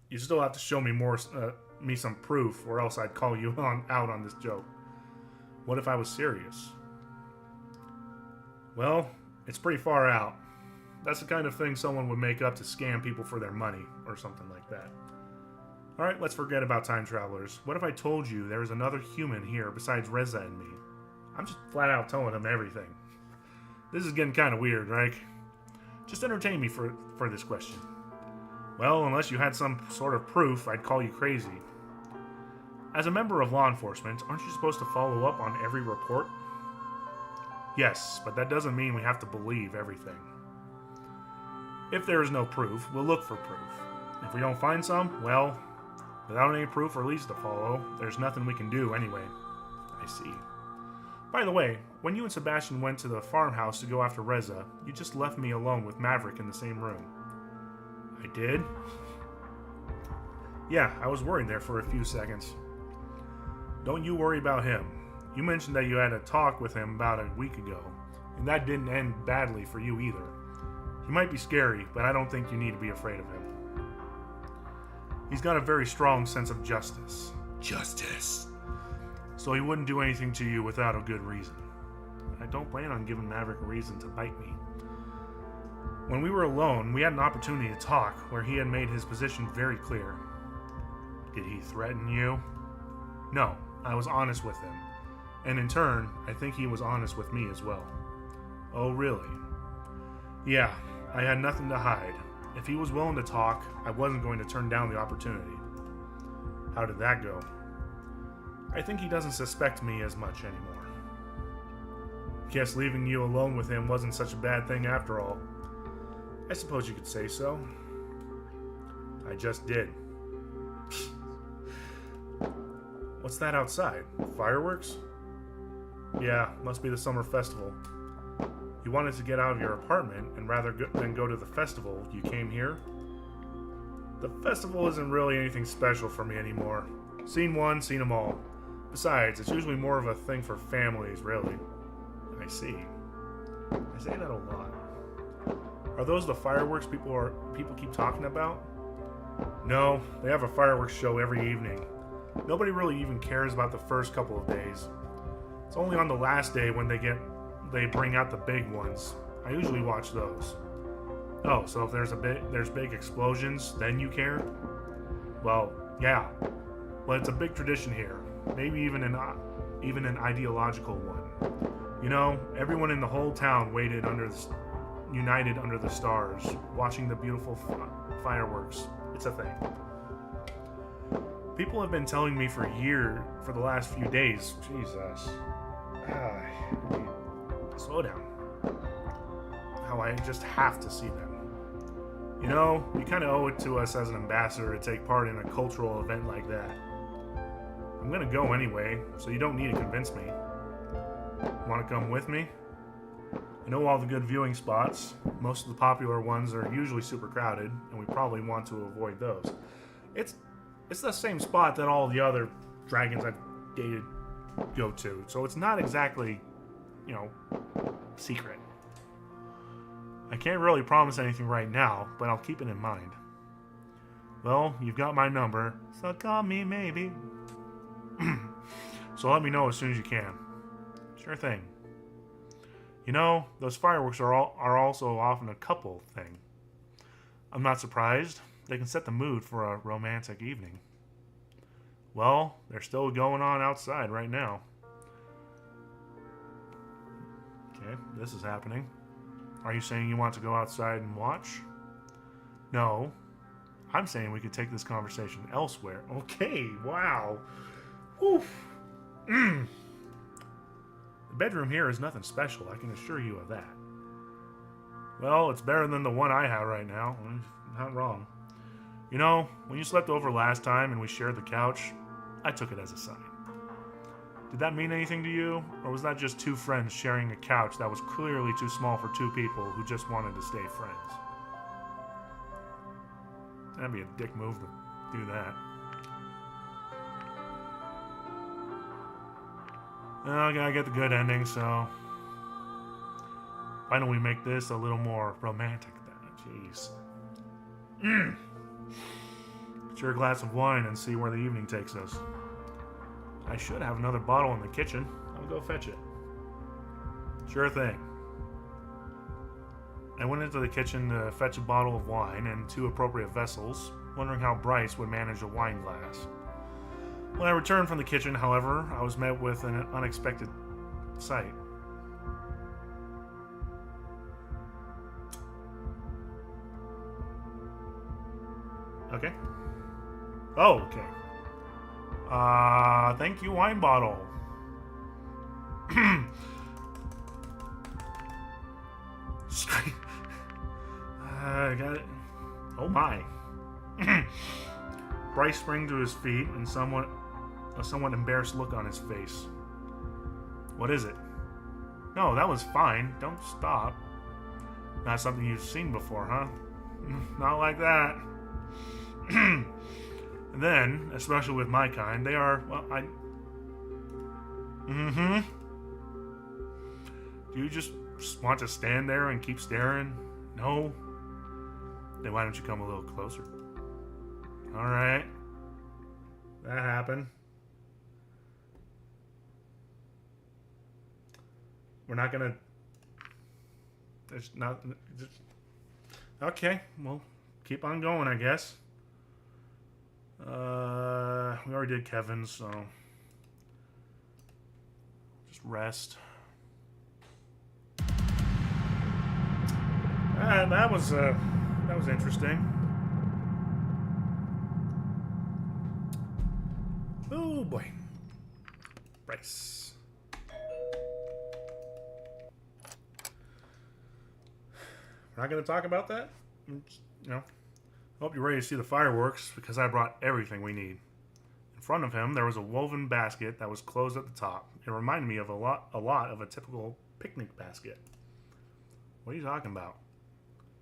You still have to show me some proof, or else I'd call you out on this joke. What if I was serious? Well, it's pretty far out. That's the kind of thing someone would make up to scam people for their money, or something like that. Alright, let's forget about time travelers. What if I told you there was another human here besides Reza and me? I'm just flat out telling him everything. This is getting kind of weird, right? Just entertain me for this question. Well, unless you had some sort of proof, I'd call you crazy. As a member of law enforcement, aren't you supposed to follow up on every report? Yes, but that doesn't mean we have to believe everything. If there is no proof, we'll look for proof. If we don't find some, well, without any proof or leads to follow, there's nothing we can do anyway. I see. By the way, when you and Sebastian went to the farmhouse to go after Reza, you just left me alone with Maverick in the same room. I did? Yeah, I was worried there for a few seconds. Don't you worry about him. You mentioned that you had a talk with him about a week ago, and that didn't end badly for you either. He might be scary, but I don't think you need to be afraid of him. He's got a very strong sense of justice. Justice! So he wouldn't do anything to you without a good reason. I don't plan on giving Maverick a reason to bite me. When we were alone, we had an opportunity to talk where he had made his position very clear. Did he threaten you? No, I was honest with him. And in turn, I think he was honest with me as well. Oh, really? Yeah, I had nothing to hide. If he was willing to talk, I wasn't going to turn down the opportunity. How did that go? I think he doesn't suspect me as much anymore. Guess leaving you alone with him wasn't such a bad thing after all. I suppose you could say so. I just did. What's that outside? Fireworks? Yeah, must be the summer festival. You wanted to get out of your apartment, and rather than go to the festival, you came here? The festival isn't really anything special for me anymore. Seen one, seen them all. Besides, it's usually more of a thing for families, really. I see. I say that a lot. Are those the fireworks people keep talking about? No, they have a fireworks show every evening. Nobody really even cares about the first couple of days. It's only on the last day when they bring out the big ones. I usually watch those. Oh, so if there's big explosions, then you care? Well, yeah. Well, it's a big tradition here. Maybe even an ideological one. You know, everyone in the whole town united under the stars, watching the beautiful fireworks. It's a thing. People have been telling me for the last few days. Jesus. Slow down. How I just have to see them. You know, you kind of owe it to us as an ambassador to take part in a cultural event like that. I'm gonna go anyway, so you don't need to convince me. Want to come with me? I know all the good viewing spots. Most of the popular ones are usually super crowded, and we probably want to avoid those. It's the same spot that all the other dragons I've dated go to, so it's not exactly, secret. I can't really promise anything right now, but I'll keep it in mind. Well, you've got my number, so call me maybe. So let me know as soon as you can. Sure thing. You know, those fireworks are also often a couple thing. I'm not surprised. They can set the mood for a romantic evening. Well, they're still going on outside right now. Okay, this is happening. Are you saying you want to go outside and watch? No. I'm saying we could take this conversation elsewhere. Okay, wow. Oof. The bedroom here is nothing special, I can assure you of that. Well, it's better than the one I have right now. Not wrong. You know, when you slept over last time and we shared the couch, I took it as a sign. Did that mean anything to you? Or was that just two friends sharing a couch that was clearly too small for two people who just wanted to stay friends? That'd be a dick move to do that. I gotta get the good ending, so why don't we make this a little more romantic then? Jeez. Get your glass of wine and see where the evening takes us. I should have another bottle in the kitchen. I'll go fetch it. Sure thing. I went into the kitchen to fetch a bottle of wine and 2 appropriate vessels, wondering how Bryce would manage a wine glass. When I returned from the kitchen, however, I was met with an unexpected sight. Okay. Oh, okay. Thank you, wine bottle. I got it. Oh my. Bryce sprang to his feet and a somewhat embarrassed look on his face. What is it? No, that was fine. Don't stop. Not something you've seen before, huh? Not like that. And then, especially with my kind, they are, well, Do you just want to stand there and keep staring? No? Then why don't you come a little closer? Alright. That happened. We're not gonna... There's not... Okay, well, keep on going, I guess. We already did Kevin's, so... Just rest. That was interesting. Oh boy. Bryce. We're not going to talk about that? You know. Hope you're ready to see the fireworks, because I brought everything we need. In front of him, there was a woven basket that was closed at the top. It reminded me of a lot of a typical picnic basket. What are you talking about?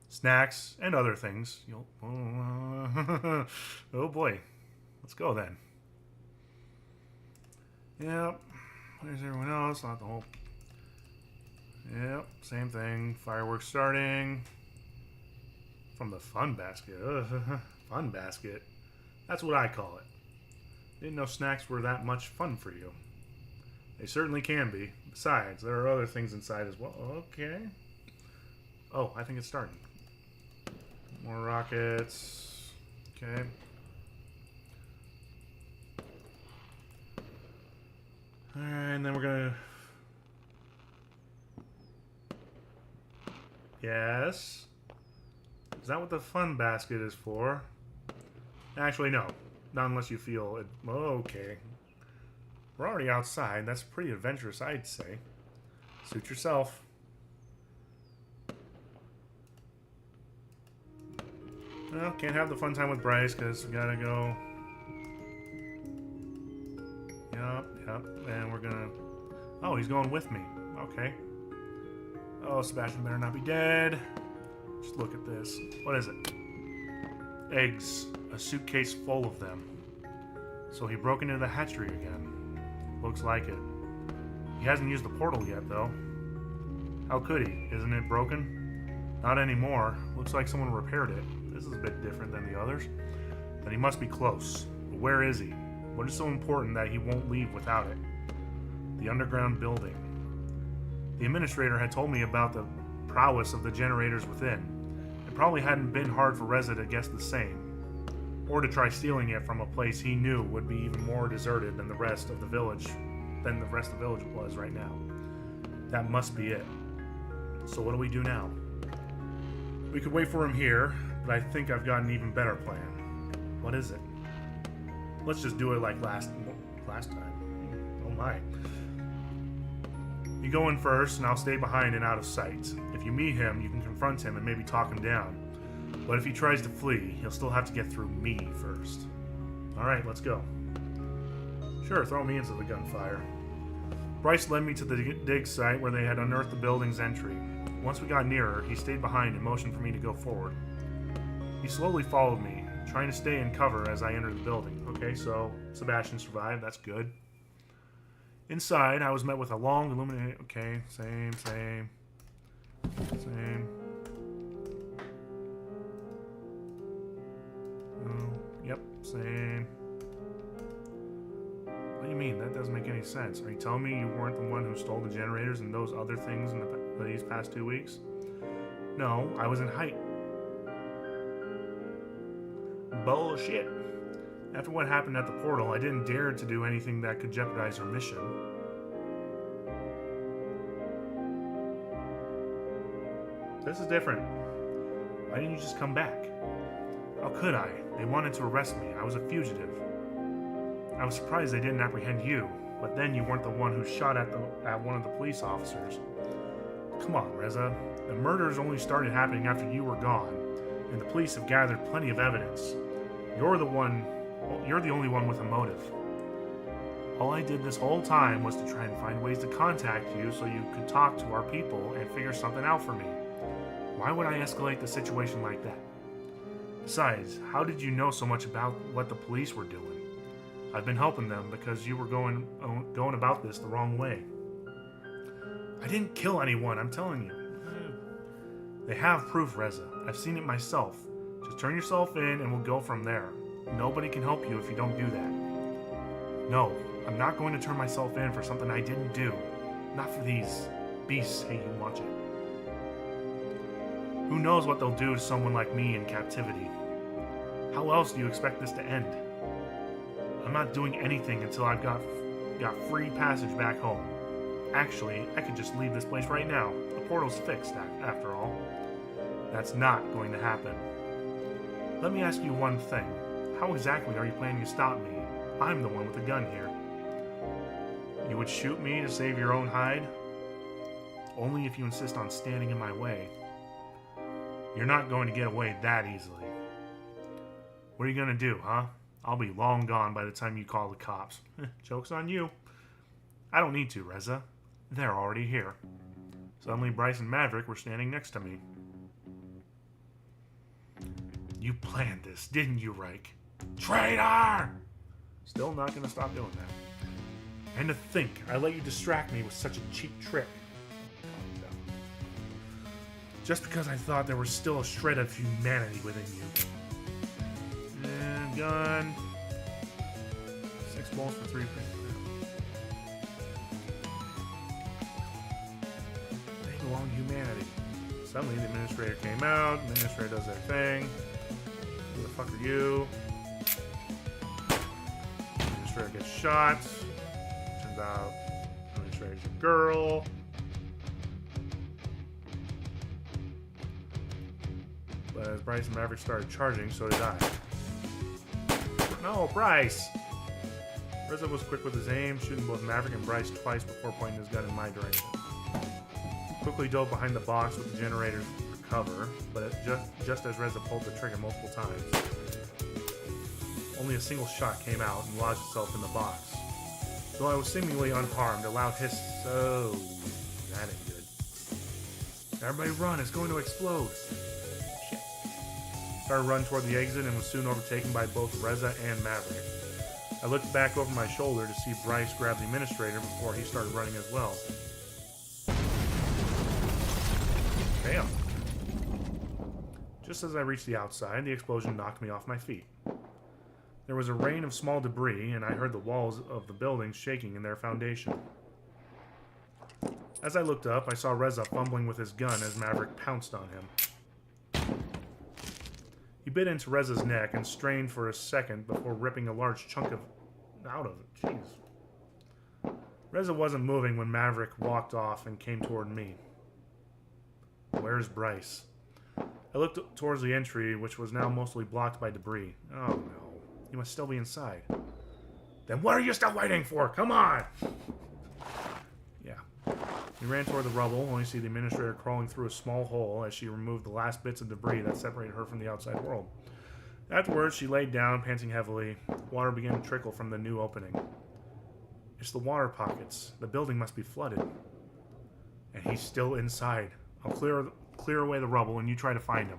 Snacks and other things. Oh boy. Let's go then. Yep. Where's everyone else? Not the whole... Yep. Same thing. Fireworks starting. From the fun basket. Fun basket. That's what I call it. Didn't know snacks were that much fun for you. They certainly can be. Besides, there are other things inside as well. Okay. Oh, I think it's starting. More rockets. Okay. Alright, and then we're gonna... Yes? Is that what the fun basket is for? Actually, no. Not unless you feel it. Okay. We're already outside. That's pretty adventurous, I'd say. Suit yourself. Well, can't have the fun time with Bryce because we gotta go. Yep. And we're gonna... Oh, he's going with me. Okay. Oh, Sebastian better not be dead. Just look at this. What is it? Eggs. A suitcase full of them. So he broke into the hatchery again. Looks like it. He hasn't used the portal yet, though. How could he? Isn't it broken? Not anymore. Looks like someone repaired it. This is a bit different than the others. Then he must be close. But where is he? What is so important that he won't leave without it? The underground building. The administrator had told me about the prowess of the generators within. It probably hadn't been hard for Reza to guess the same, or to try stealing it from a place he knew would be even more deserted than the rest of the village was right now. That must be it. So what do we do now? We could wait for him here, but I think I've got an even better plan. What is it? Let's just do it like last time. Oh my. You go in first, and I'll stay behind and out of sight. If you meet him, you can confront him and maybe talk him down. But if he tries to flee, he'll still have to get through me first. Alright, let's go. Sure, throw me into the gunfire. Bryce led me to the dig site where they had unearthed the building's entry. Once we got nearer, he stayed behind and motioned for me to go forward. He slowly followed me, trying to stay in cover as I entered the building. Okay, so Sebastian survived, that's good. Inside, I was met with a long illuminated... Okay, same. Oh, yep, same. What do you mean? That doesn't make any sense. Are you telling me you weren't the one who stole the generators and those other things in these past 2 weeks? No, I was in height. Bullshit. After what happened at the portal, I didn't dare to do anything that could jeopardize her mission. This is different. Why didn't you just come back? How could I? They wanted to arrest me. I was a fugitive. I was surprised they didn't apprehend you, but then you weren't the one who shot at one of the police officers. Come on, Reza. The murders only started happening after you were gone, and the police have gathered plenty of evidence. You're the only one with a motive. All I did this whole time was to try and find ways to contact you so you could talk to our people and figure something out for me. Why would I escalate the situation like that? Besides, how did you know so much about what the police were doing? I've been helping them because you were going about this the wrong way. I didn't kill anyone, I'm telling you. They have proof, Reza. I've seen it myself. Just turn yourself in and we'll go from there. Nobody can help you if you don't do that. No, I'm not going to turn myself in for something I didn't do. Not for these beasts hating watch it. Who knows what they'll do to someone like me in captivity? How else do you expect this to end? I'm not doing anything until I've got free passage back home. Actually, I could just leave this place right now. The portal's fixed, after all. That's not going to happen. Let me ask you one thing. How exactly are you planning to stop me? I'm the one with the gun here. You would shoot me to save your own hide? Only if you insist on standing in my way. You're not going to get away that easily. What are you going to do, huh? I'll be long gone by the time you call the cops. Joke's on you. I don't need to, Reza. They're already here. Suddenly, Bryce and Maverick were standing next to me. You planned this, didn't you, Reich? Traitor! Still not going to stop doing that. And to think, I let you distract me with such a cheap trick. Just because I thought there was still a shred of humanity within you. And gun. 6 balls for 3 points. They belong to humanity. Suddenly the administrator came out. The administrator does their thing. Who the fuck are you? The administrator gets shot. Turns out the administrator's a girl. But as Bryce and Maverick started charging, so did I. No, Bryce! Reza was quick with his aim, shooting both Maverick and Bryce twice before pointing his gun in my direction. Quickly dove behind the box with the generator for cover, but just as Reza pulled the trigger multiple times, only a single shot came out and lodged itself in the box. Though I was seemingly unharmed, a loud hiss. So that ain't good. Everybody run! It's going to explode! Shit. Started running toward the exit and was soon overtaken by both Reza and Maverick. I looked back over my shoulder to see Bryce grab the administrator before he started running as well. Damn. Just as I reached the outside, the explosion knocked me off my feet. There was a rain of small debris, and I heard the walls of the building shaking in their foundation. As I looked up, I saw Reza fumbling with his gun as Maverick pounced on him. He bit into Reza's neck and strained for a second before ripping a large chunk out of it. Jeez. Reza wasn't moving when Maverick walked off and came toward me. Where's Bryce? I looked towards the entry, which was now mostly blocked by debris. Oh no, he must still be inside. Then what are you still waiting for? Come on! Yeah. We ran toward the rubble, only to see the administrator crawling through a small hole as she removed the last bits of debris that separated her from the outside world. Afterwards, she laid down, panting heavily. Water began to trickle from the new opening. It's the water pockets. The building must be flooded. And he's still inside. I'll clear away the rubble, and you try to find him.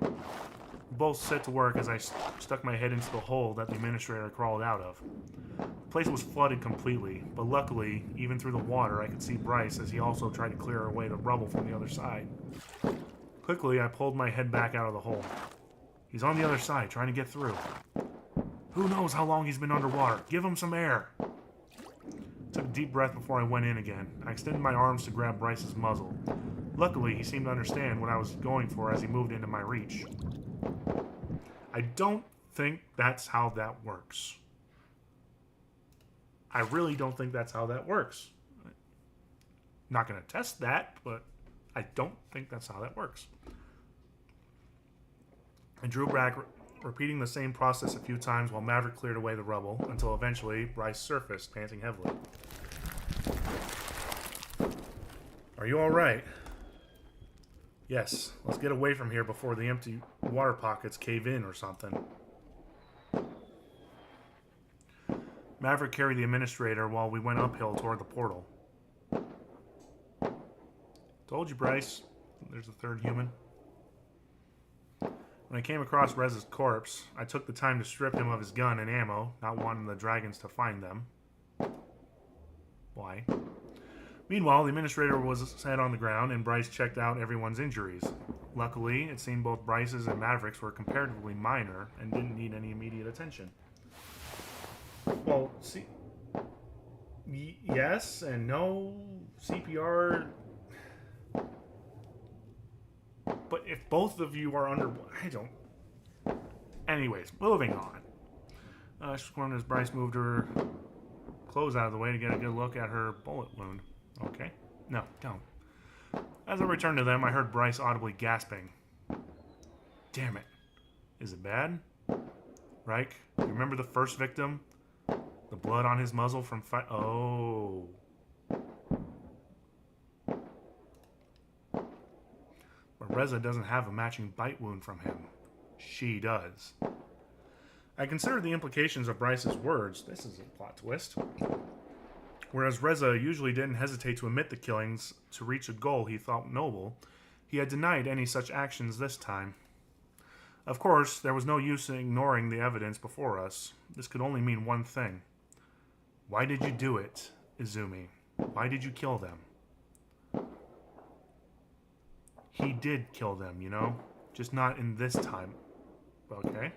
We both set to work as I stuck my head into the hole that the administrator crawled out of. The place was flooded completely, but luckily, even through the water, I could see Bryce as he also tried to clear away the rubble from the other side. Quickly, I pulled my head back out of the hole. He's on the other side, trying to get through. Who knows how long he's been underwater? Give him some air. I took a deep breath before I went in again. I extended my arms to grab Bryce's muzzle. Luckily, he seemed to understand what I was going for as he moved into my reach. I don't think that's how that works. I really don't think that's how that works. Not going to test that, but I don't think that's how that works. I drew back, repeating the same process a few times while Maverick cleared away the rubble, until eventually Bryce surfaced, panting heavily. Are you alright? Yes, let's get away from here before the empty water pockets cave in or something. Maverick carried the administrator while we went uphill toward the portal. Told you, Bryce. There's the third human. When I came across Rez's corpse, I took the time to strip him of his gun and ammo, not wanting the dragons to find them. Why? Meanwhile, the administrator was set on the ground, and Bryce checked out everyone's injuries. Luckily, it seemed both Bryce's and Maverick's were comparatively minor and didn't need any immediate attention. Well, see... yes and no. CPR... But if both of you are under... I don't... Anyways, moving on. As Bryce moved her clothes out of the way to get a good look at her bullet wound. Okay. No, don't. As I returned to them, I heard Bryce audibly gasping. Damn it. Is it bad? Reich, you remember the first victim? The blood on his muzzle from fight... Oh... But Reza doesn't have a matching bite wound from him. She does. I considered the implications of Bryce's words. This is a plot twist. Whereas Reza usually didn't hesitate to admit the killings to reach a goal he thought noble, he had denied any such actions this time. Of course, there was no use in ignoring the evidence before us. This could only mean one thing. Why did you do it, Izumi? Why did you kill them? He did kill them, you know? Just not in this time. Okay?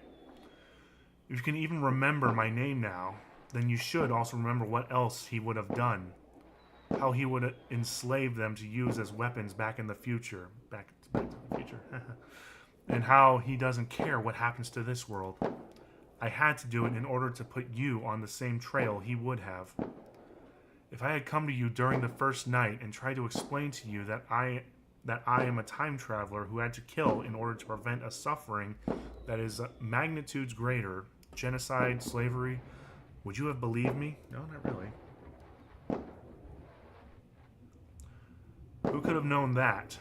If you can even remember my name now, then you should also remember what else he would have done. How he would enslave them to use as weapons back in the future. Back to the future. And how he doesn't care what happens to this world. I had to do it in order to put you on the same trail he would have. If I had come to you during the first night and tried to explain to you that I am a time traveler who had to kill in order to prevent a suffering that is magnitudes greater, genocide, slavery, would you have believed me? No, not really. Who could have known that?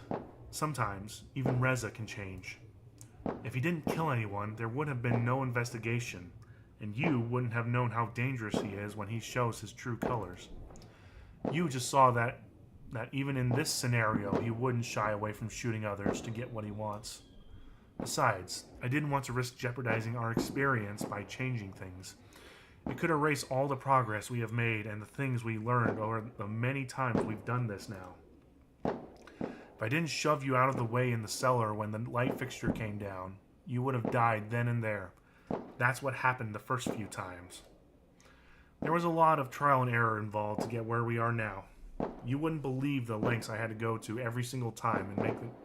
Sometimes, even Reza can change. If he didn't kill anyone, there would have been no investigation, and you wouldn't have known how dangerous he is when he shows his true colors. You just saw that even in this scenario, he wouldn't shy away from shooting others to get what he wants. Besides, I didn't want to risk jeopardizing our experience by changing things. It could erase all the progress we have made and the things we learned over the many times we've done this now. If I didn't shove you out of the way in the cellar when the light fixture came down, you would have died then and there. That's what happened the first few times. There was a lot of trial and error involved to get where we are now. You wouldn't believe the lengths I had to go to every single time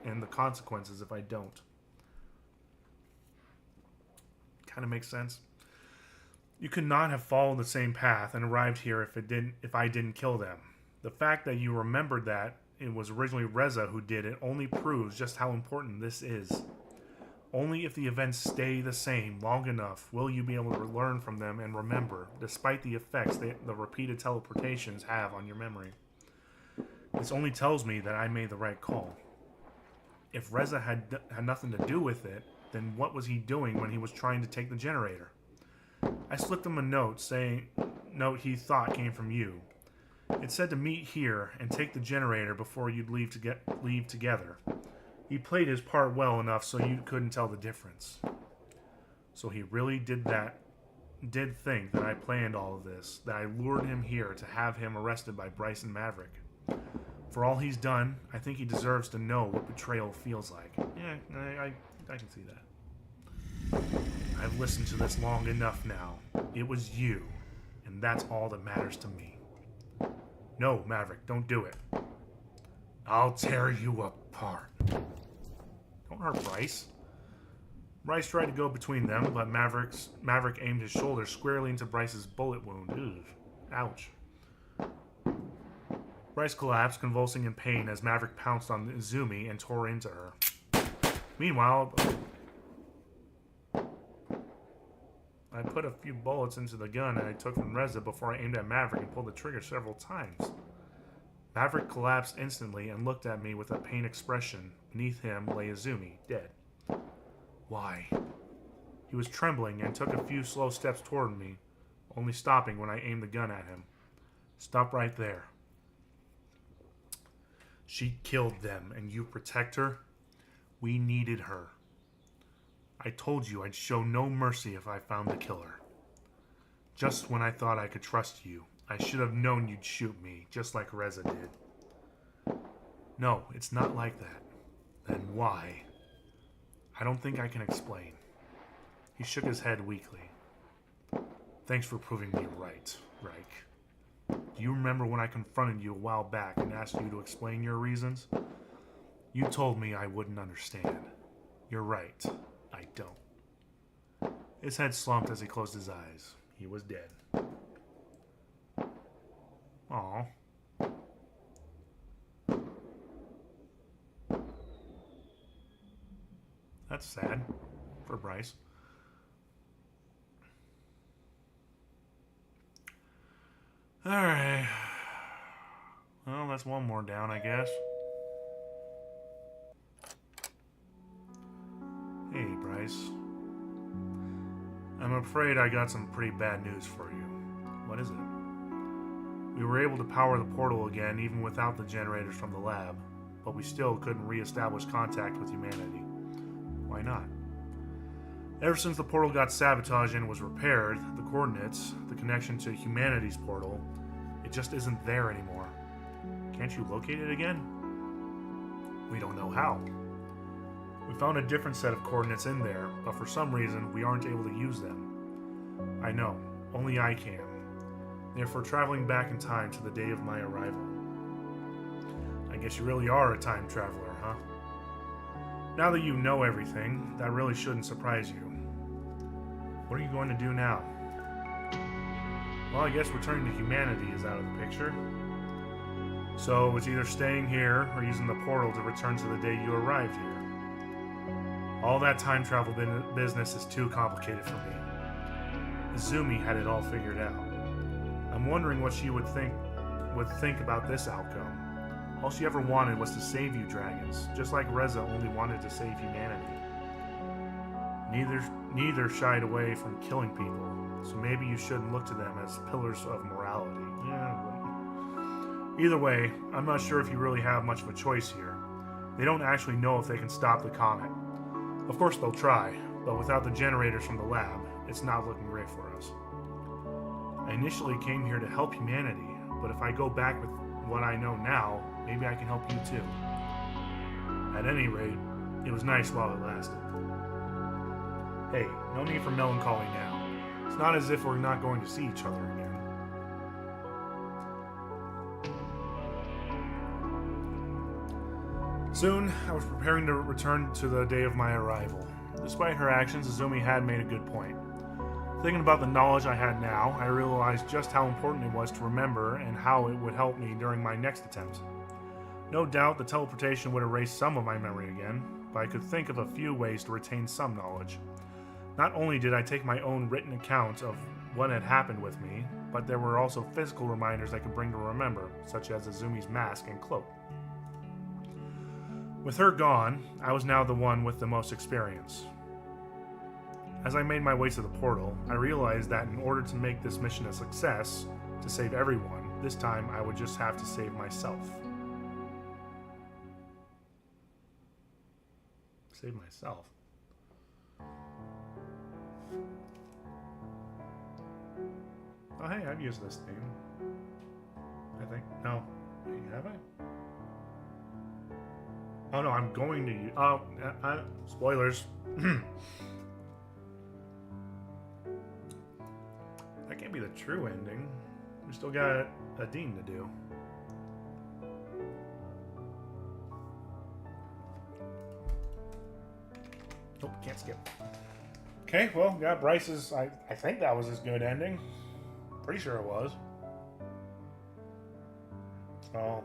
and the consequences if I don't. Kind of makes sense. You could not have followed the same path and arrived here if I didn't kill them. The fact that you remembered that it was originally Reza who did it only proves just how important this is. Only if the events stay the same long enough will you be able to learn from them and remember, despite the effects the repeated teleportations have on your memory. This only tells me that I made the right call. If Reza had nothing to do with it, then what was he doing when he was trying to take the generator? I slipped him a note he thought came from you. It said to meet here and take the generator before you'd leave together. He played his part well enough so you couldn't tell the difference. So he really did think that I planned all of this, that I lured him here to have him arrested by Bryce and Maverick. For all he's done, I think he deserves to know what betrayal feels like. Yeah, I can see that. I've listened to this long enough now. It was you, and that's all that matters to me. No, Maverick, don't do it. I'll tear you apart. Don't hurt Bryce. Bryce tried to go between them, but Maverick aimed his shoulder squarely into Bryce's bullet wound. Ugh. Ouch. Bryce collapsed, convulsing in pain as Maverick pounced on Izumi and tore into her. Meanwhile, I put a few bullets into the gun I took from Reza before I aimed at Maverick and pulled the trigger several times. Maverick collapsed instantly and looked at me with a pained expression. Beneath him lay Izumi, dead. Why? He was trembling and took a few slow steps toward me, only stopping when I aimed the gun at him. Stop right there. She killed them, and you protect her? We needed her. I told you I'd show no mercy if I found the killer. Just when I thought I could trust you, I should have known you'd shoot me, just like Reza did. No, it's not like that. Then why? I don't think I can explain. He shook his head weakly. Thanks for proving me right, Reich. Do you remember when I confronted you a while back and asked you to explain your reasons? You told me I wouldn't understand. You're right. I don't. His head slumped as he closed his eyes. He was dead. Aw. That's sad for Bryce. Alright. Well, that's one more down, I guess. Hey, Bryce. I'm afraid I got some pretty bad news for you. What is it? We were able to power the portal again even without the generators from the lab, but we still couldn't re-establish contact with humanity. Why not? Ever since the portal got sabotaged and was repaired, the coordinates, the connection to humanity's portal, it just isn't there anymore. Can't you locate it again? We don't know how. We found a different set of coordinates in there, but for some reason we aren't able to use them. I know, only I can. Therefore, traveling back in time to the day of my arrival. I guess you really are a time traveler, huh? Now that you know everything, that really shouldn't surprise you. What are you going to do now? Well, I guess returning to humanity is out of the picture. So it's either staying here or using the portal to return to the day you arrived here. All that time travel business is too complicated for me. Izumi had it all figured out. I'm wondering what she would think about this outcome. All she ever wanted was to save you dragons, just like Reza only wanted to save humanity. Neither shied away from killing people, so maybe you shouldn't look to them as pillars of morality. Yeah. Either way, I'm not sure if you really have much of a choice here. They don't actually know if they can stop the comet. Of course they'll try, but without the generators from the lab, it's not looking great for us. I initially came here to help humanity, but if I go back with what I know now, maybe I can help you too. At any rate, it was nice while it lasted. Hey, no need for melancholy now. It's not as if we're not going to see each other again. Soon, I was preparing to return to the day of my arrival. Despite her actions, Izumi had made a good point. Thinking about the knowledge I had now, I realized just how important it was to remember and how it would help me during my next attempt. No doubt the teleportation would erase some of my memory again, but I could think of a few ways to retain some knowledge. Not only did I take my own written account of what had happened with me, but there were also physical reminders I could bring to remember, such as Izumi's mask and cloak. With her gone, I was now the one with the most experience. As I made my way to the portal, I realized that in order to make this mission a success, to save everyone, this time I would just have to save myself. Save myself? Oh hey, I've used this thing. I think. No. Hey, have I? Oh no, I'm going to use... Oh, spoilers. That can't be the true ending. We still got a Dean to do. can't skip. Okay, well, got Bryce's. I think that was his good ending. Pretty sure it was. So,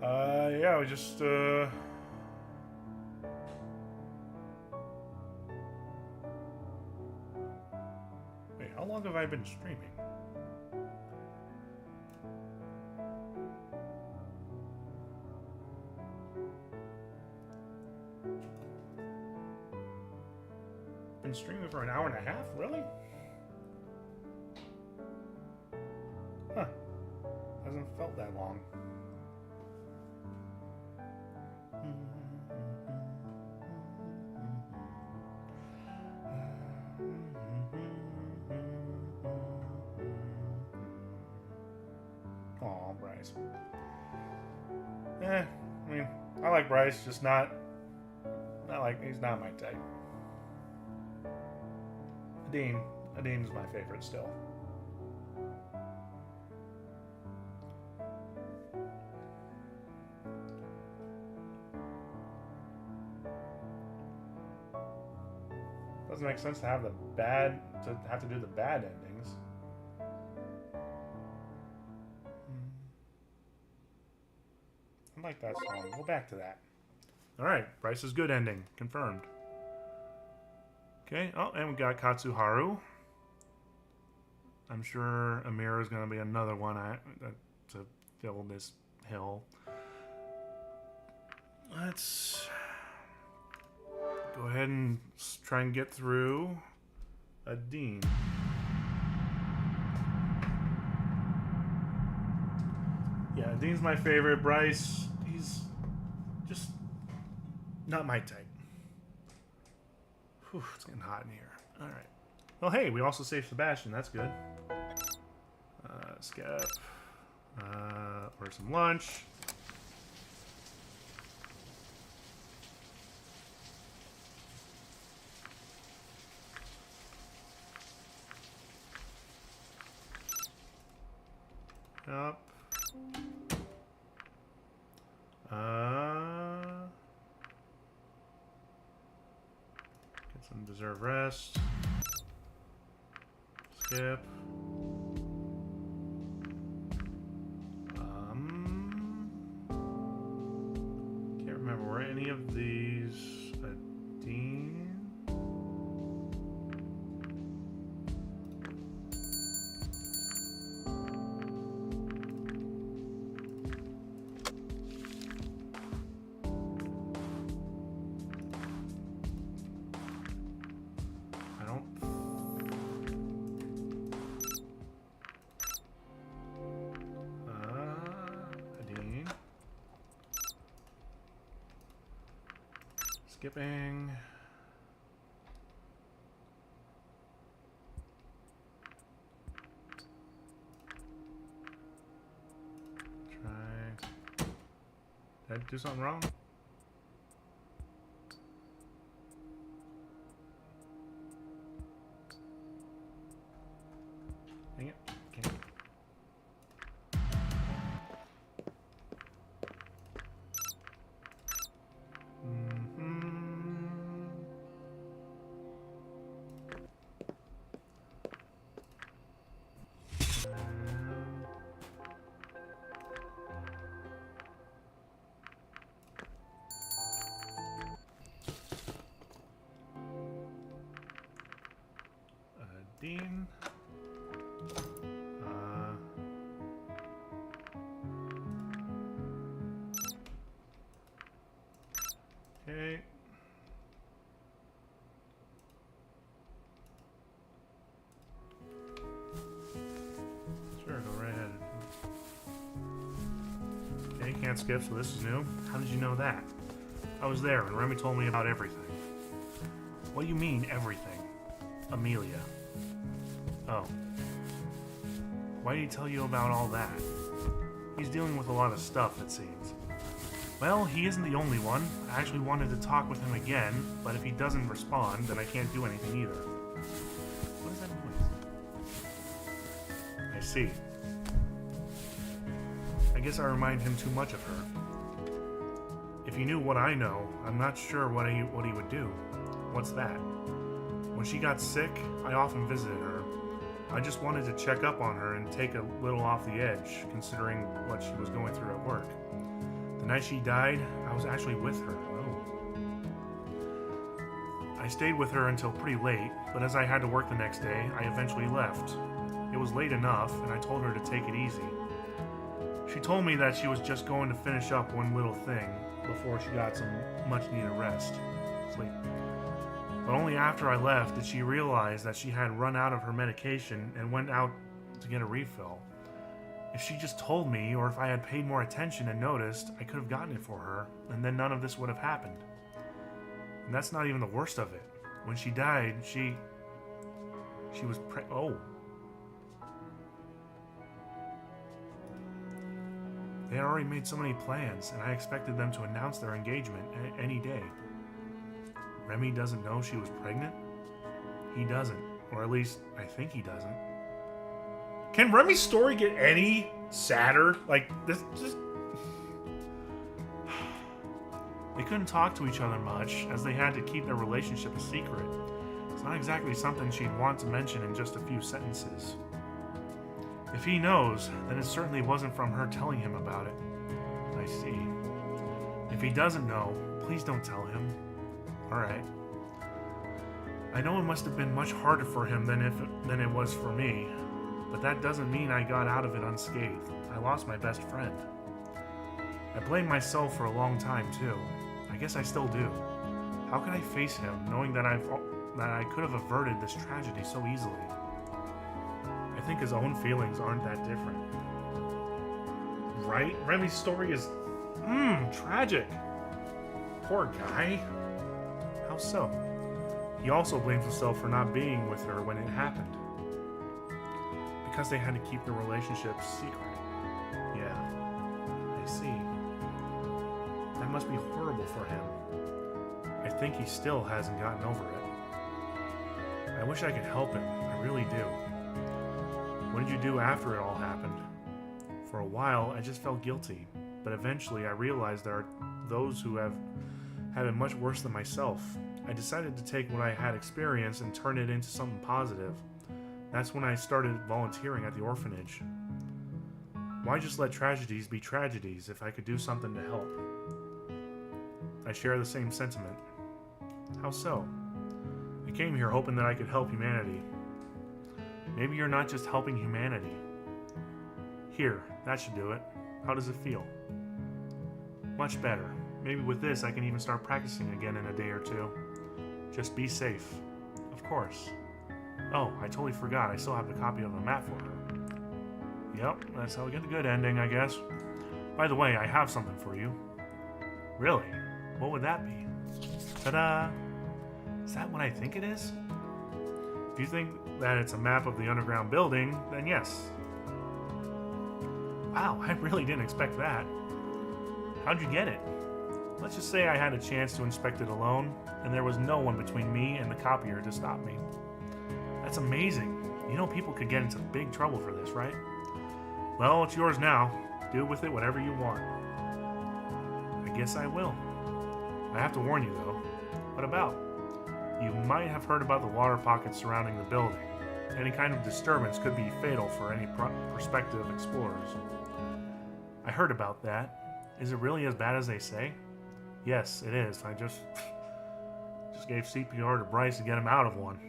yeah, we just, wait, how long have I been streaming? Been streaming for an hour and a half? Really? Huh. Hasn't felt that long. Aw, Bryce. I mean, I like Bryce, just not like, he's not my type. Adin's my favorite still. Doesn't make sense to have to do the bad endings. I like that song. Go back to that. Alright, Bryce's good ending. Confirmed. Okay, oh, and we got Katsuharu. I'm sure Amira is going to be another one to fill this hill. Let's go ahead and try and get through Adin. Yeah, Adin's my favorite. Bryce, he's just not my type. Whew, it's getting hot in here. All right. Well, hey, we also saved Sebastian. That's good. Skip. Order some lunch. Up. Get some deserved rest. Skip. Can't remember, were any of these a Dean? Skipping. Try. Did I do something wrong? Dang it. Can't. Dean. Okay. Sure, go right ahead. Okay, can't skip, so this is new. How did you know that? I was there, and Remy told me about everything. What do you mean, everything? Amelia. Oh. Why did he tell you about all that? He's dealing with a lot of stuff, it seems. Well, he isn't the only one. I actually wanted to talk with him again, but if he doesn't respond, then I can't do anything either. What is that noise? I see. I guess I remind him too much of her. If he knew what I know, I'm not sure what he would do. What's that? When she got sick, I often visited her. I just wanted to check up on her and take a little off the edge, considering what she was going through at work. The night she died, I was actually with her. I stayed with her until pretty late, but as I had to work the next day, I eventually left. It was late enough, and I told her to take it easy. She told me that she was just going to finish up one little thing before she got some much-needed rest. Sleep. But only after I left did she realize that she had run out of her medication and went out to get a refill. If she just told me, or if I had paid more attention and noticed, I could have gotten it for her, and then none of this would have happened. And that's not even the worst of it. When she died, she was oh. They had already made so many plans, and I expected them to announce their engagement any day. Remy doesn't know she was pregnant? He doesn't. Or at least, I think he doesn't. Can Remy's story get any sadder? Like, this just... They couldn't talk to each other much, as they had to keep their relationship a secret. It's not exactly something she'd want to mention in just a few sentences. If he knows, then it certainly wasn't from her telling him about it. I see. If he doesn't know, please don't tell him. Alright. I know it must have been much harder for him than it was for me, but that doesn't mean I got out of it unscathed. I lost my best friend. I blamed myself for a long time, too. I guess I still do. How could I face him, knowing that I could have averted this tragedy so easily? I think his own feelings aren't that different. Right? Remy's story is, tragic. Poor guy. How so? He also blames himself for not being with her when it happened. Because they had to keep the relationship secret. Yeah, I see. That must be horrible for him. I think he still hasn't gotten over it. I wish I could help him. I really do. What did you do after it all happened? For a while, I just felt guilty, but eventually I realized there are those who have it much worse than myself. I decided to take what I had experienced and turn it into something positive. That's when I started volunteering at the orphanage. Why just let tragedies be tragedies if I could do something to help? I share the same sentiment. How so? I came here hoping that I could help humanity. Maybe you're not just helping humanity. Here, that should do it. How does it feel? Much better. Maybe with this I can even start practicing again in a day or two. Just be safe. Of course. Oh, I totally forgot. I still have the copy of the map for her. Yep, that's how we get the good ending, I guess. By the way, I have something for you. Really? What would that be? Ta-da! Is that what I think it is? If you think that it's a map of the underground building, then yes. Wow, I really didn't expect that. How'd you get it? Let's just say I had a chance to inspect it alone, and there was no one between me and the copier to stop me. That's amazing. You know people could get into big trouble for this, right? Well, it's yours now. Do with it whatever you want. I guess I will. I have to warn you, though. What about? You might have heard about the water pockets surrounding the building. Any kind of disturbance could be fatal for any prospective explorers. I heard about that. Is it really as bad as they say? Yes, it is. I just gave CPR to Bryce to get him out of one.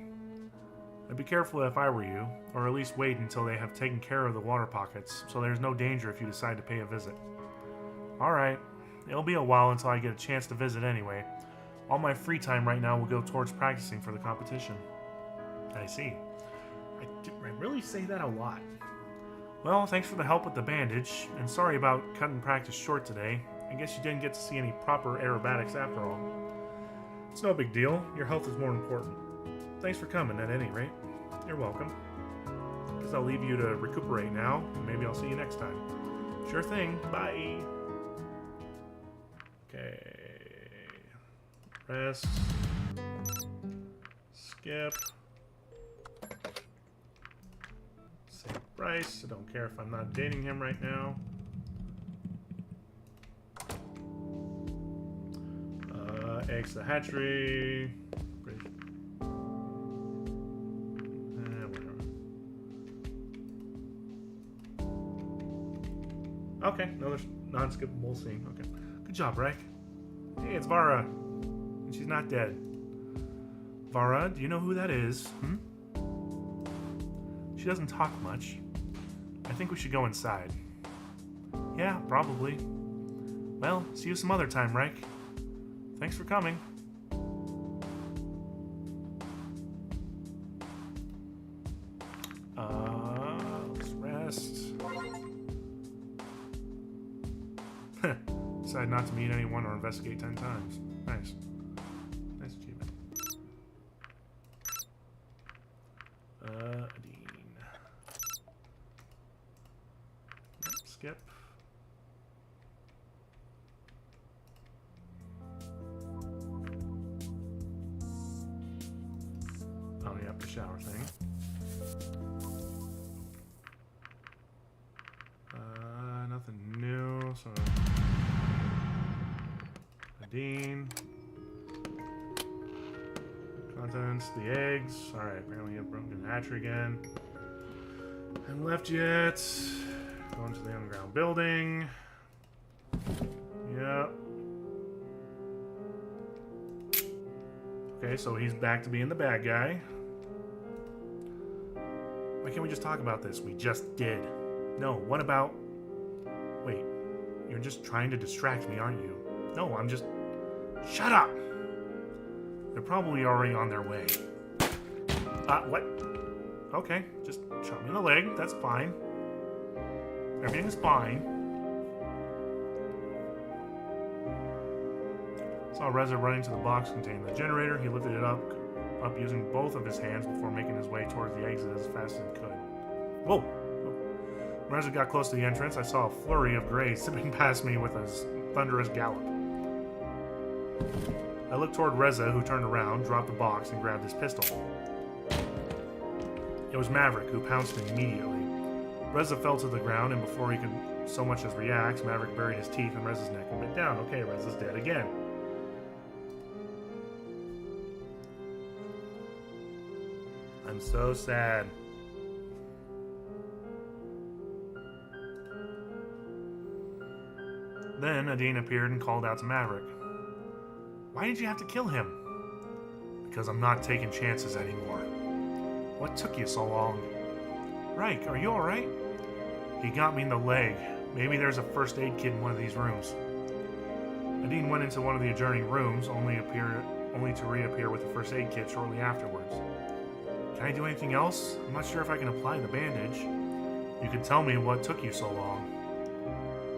I'd be careful if I were you, or at least wait until they have taken care of the water pockets, so there's no danger if you decide to pay a visit. Alright, it'll be a while until I get a chance to visit anyway. All my free time right now will go towards practicing for the competition. I see. I really say that a lot. Well, thanks for the help with the bandage, and sorry about cutting practice short today. I guess you didn't get to see any proper aerobatics after all. It's no big deal. Your health is more important. Thanks for coming, at any rate. You're welcome. Guess I'll leave you to recuperate now, and maybe I'll see you next time. Sure thing. Bye. Okay. Rest. Skip. Save Bryce. I don't care if I'm not dating him right now. Eggs to the hatchery. Whatever. Okay, another non-skippable scene. Okay. Good job, Reich. Hey, it's Vara. And she's not dead. Vara, do you know who that is? Hmm? She doesn't talk much. I think we should go inside. Yeah, probably. Well, see you some other time, Reich. Thanks for coming. Let's rest. Decide not to meet anyone or investigate 10 times. Nice. Nice achievement. Dean. Skip. Oh, yeah, the shower thing. Nothing new, so... Dean. Contents, the eggs. Alright, apparently I've broken the hatchery again. Haven't left yet. Going to the underground building. Yep. Okay, so he's back to being the bad guy. Why can't we just talk about this? We just did. No, what about... Wait, you're just trying to distract me, aren't you? No, I'm just... Shut up! They're probably already on their way. What? Okay, just shot me in the leg. That's fine. Everything's fine. Saw Reza running to the box containing the generator. He lifted it up using both of his hands before making his way towards the exit as fast as he could. Whoa! When Reza got close to the entrance, I saw a flurry of grays zipping past me with a thunderous gallop. I looked toward Reza, who turned around, dropped the box, and grabbed his pistol. It was Maverick, who pounced immediately. Reza fell to the ground, and before he could so much as react, Maverick buried his teeth in Reza's neck and bit down. Okay, Reza's dead again. I'm so sad. Then Adine appeared and called out to Maverick. Why did you have to kill him? Because I'm not taking chances anymore. What took you so long? Reich, are you alright? He got me in the leg. Maybe there's a first aid kit in one of these rooms. Adine went into one of the adjoining rooms, only to reappear with the first aid kit shortly afterwards. Can I do anything else? I'm not sure if I can apply the bandage. You could tell me what took you so long.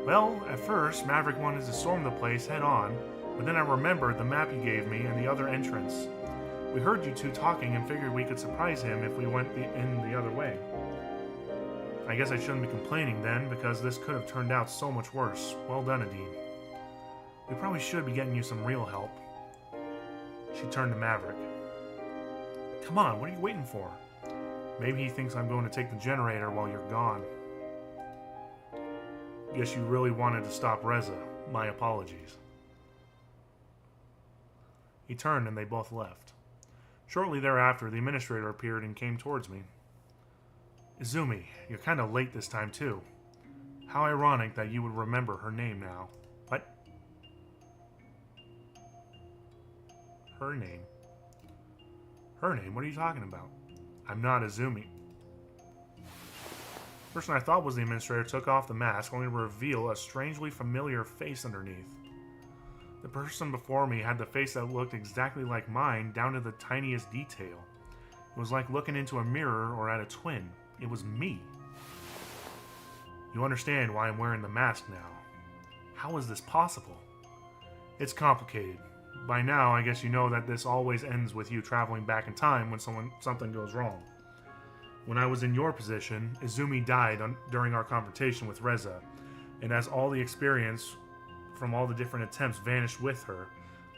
Well, at first, Maverick wanted to storm the place head on, but then I remembered the map you gave me and the other entrance. We heard you two talking and figured we could surprise him if we went in the other way. I guess I shouldn't be complaining then, because this could have turned out so much worse. Well done, Adine. We probably should be getting you some real help. She turned to Maverick. Come on, what are you waiting for? Maybe he thinks I'm going to take the generator while you're gone. Guess you really wanted to stop Reza. My apologies. He turned and they both left. Shortly thereafter, the administrator appeared and came towards me. Izumi, you're kind of late this time too. How ironic that you would remember her name now. What? Her name? Her name? What are you talking about? I'm not Izumi. The person I thought was the administrator took off the mask, only to reveal a strangely familiar face underneath. The person before me had the face that looked exactly like mine, down to the tiniest detail. It was like looking into a mirror or at a twin. It was me. You understand why I'm wearing the mask now. How is this possible? It's complicated. By now, I guess you know that this always ends with you traveling back in time when something goes wrong. When I was in your position, Izumi died during our confrontation with Reza, and as all the experience from all the different attempts vanished with her,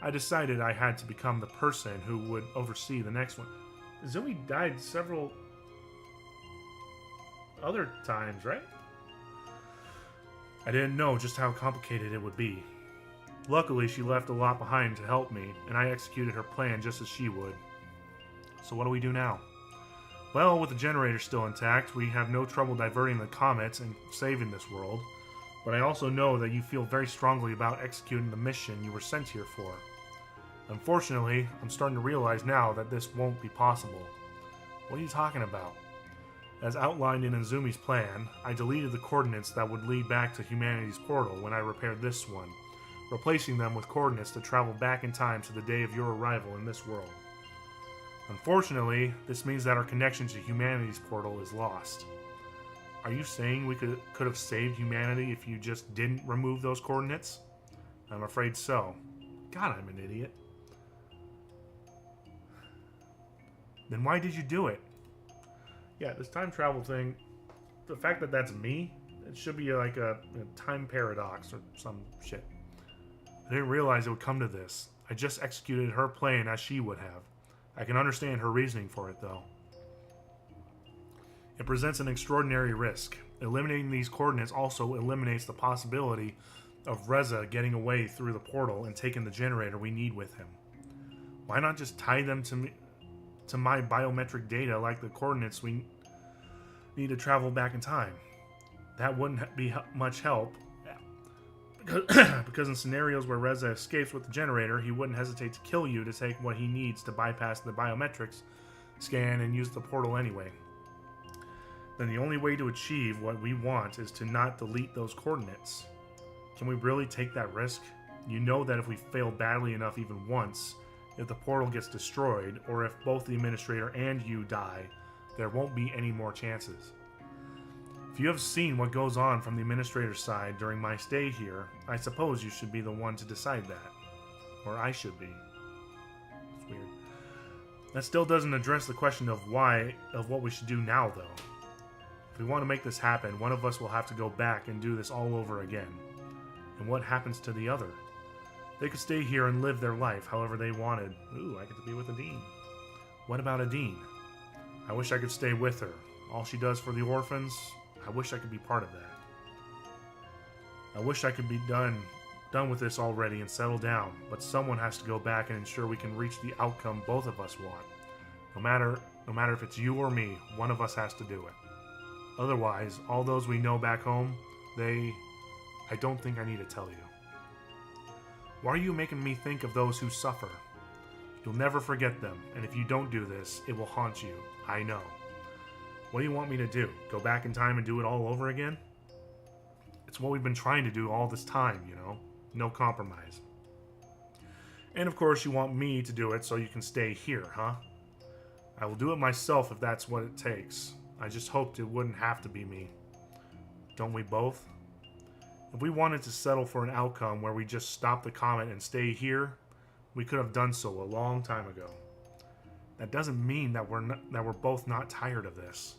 I decided I had to become the person who would oversee the next one. Izumi died several other times, right? I didn't know just how complicated it would be. Luckily, she left a lot behind to help me, and I executed her plan just as she would. So what do we do now? Well, with the generator still intact, we have no trouble diverting the comets and saving this world. But I also know that you feel very strongly about executing the mission you were sent here for. Unfortunately, I'm starting to realize now that this won't be possible. What are you talking about? As outlined in Izumi's plan, I deleted the coordinates that would lead back to humanity's portal when I repaired this one, replacing them with coordinates to travel back in time to the day of your arrival in this world. Unfortunately, this means that our connection to humanity's portal is lost. Are you saying we could have saved humanity if you just didn't remove those coordinates? I'm afraid so. God, I'm an idiot. Then why did you do it? Yeah, this time travel thing, the fact that that's me, it should be like a time paradox or some shit. I didn't realize it would come to this. I just executed her plan as she would have. I can understand her reasoning for it, though. It presents an extraordinary risk. Eliminating these coordinates also eliminates the possibility of Reza getting away through the portal and taking the generator we need with him. Why not just tie them to my biometric data like the coordinates we need to travel back in time? That wouldn't be much help, because in scenarios where Reza escapes with the generator, he wouldn't hesitate to kill you to take what he needs to bypass the biometrics scan and use the portal anyway. Then the only way to achieve what we want is to not delete those coordinates. Can we really take that risk? You know that if we fail badly enough even once, if the portal gets destroyed, or if both the administrator and you die, there won't be any more chances. If you have seen what goes on from the administrator's side during my stay here, I suppose you should be the one to decide that. Or I should be. It's weird. That still doesn't address the question of what we should do now, though. If we want to make this happen, one of us will have to go back and do this all over again. And what happens to the other? They could stay here and live their life however they wanted. Ooh, I get to be with Adine. What about Adine? I wish I could stay with her. All she does for the orphans, I wish I could be part of that. I wish I could be done with this already and settle down, but someone has to go back and ensure we can reach the outcome both of us want. No matter if it's you or me, one of us has to do it. Otherwise, all those we know back home, I don't think I need to tell you. Why are you making me think of those who suffer? You'll never forget them, and if you don't do this, it will haunt you. I know. What do you want me to do? Go back in time and do it all over again? It's what we've been trying to do all this time, you know? No compromise. And of course you want me to do it so you can stay here, huh? I will do it myself if that's what it takes. I just hoped it wouldn't have to be me. Don't we both? If we wanted to settle for an outcome where we just stop the comet and stay here, we could have done so a long time ago. That doesn't mean that we're both not tired of this.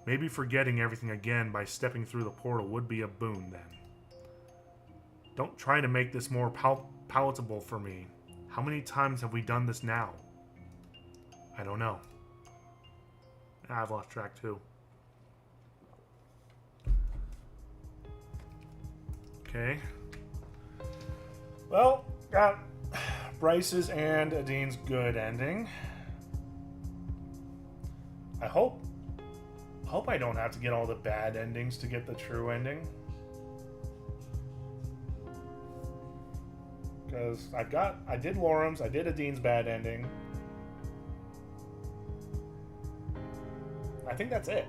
Maybe forgetting everything again by stepping through the portal would be a boon then. Don't try to make this more palatable for me. How many times have we done this now? I don't know. I've lost track too. Okay. Well, got Bryce's and Adine's good ending. I hope I don't have to get all the bad endings to get the true ending. Because I did Lorem's, I did Adine's bad ending. I think that's it.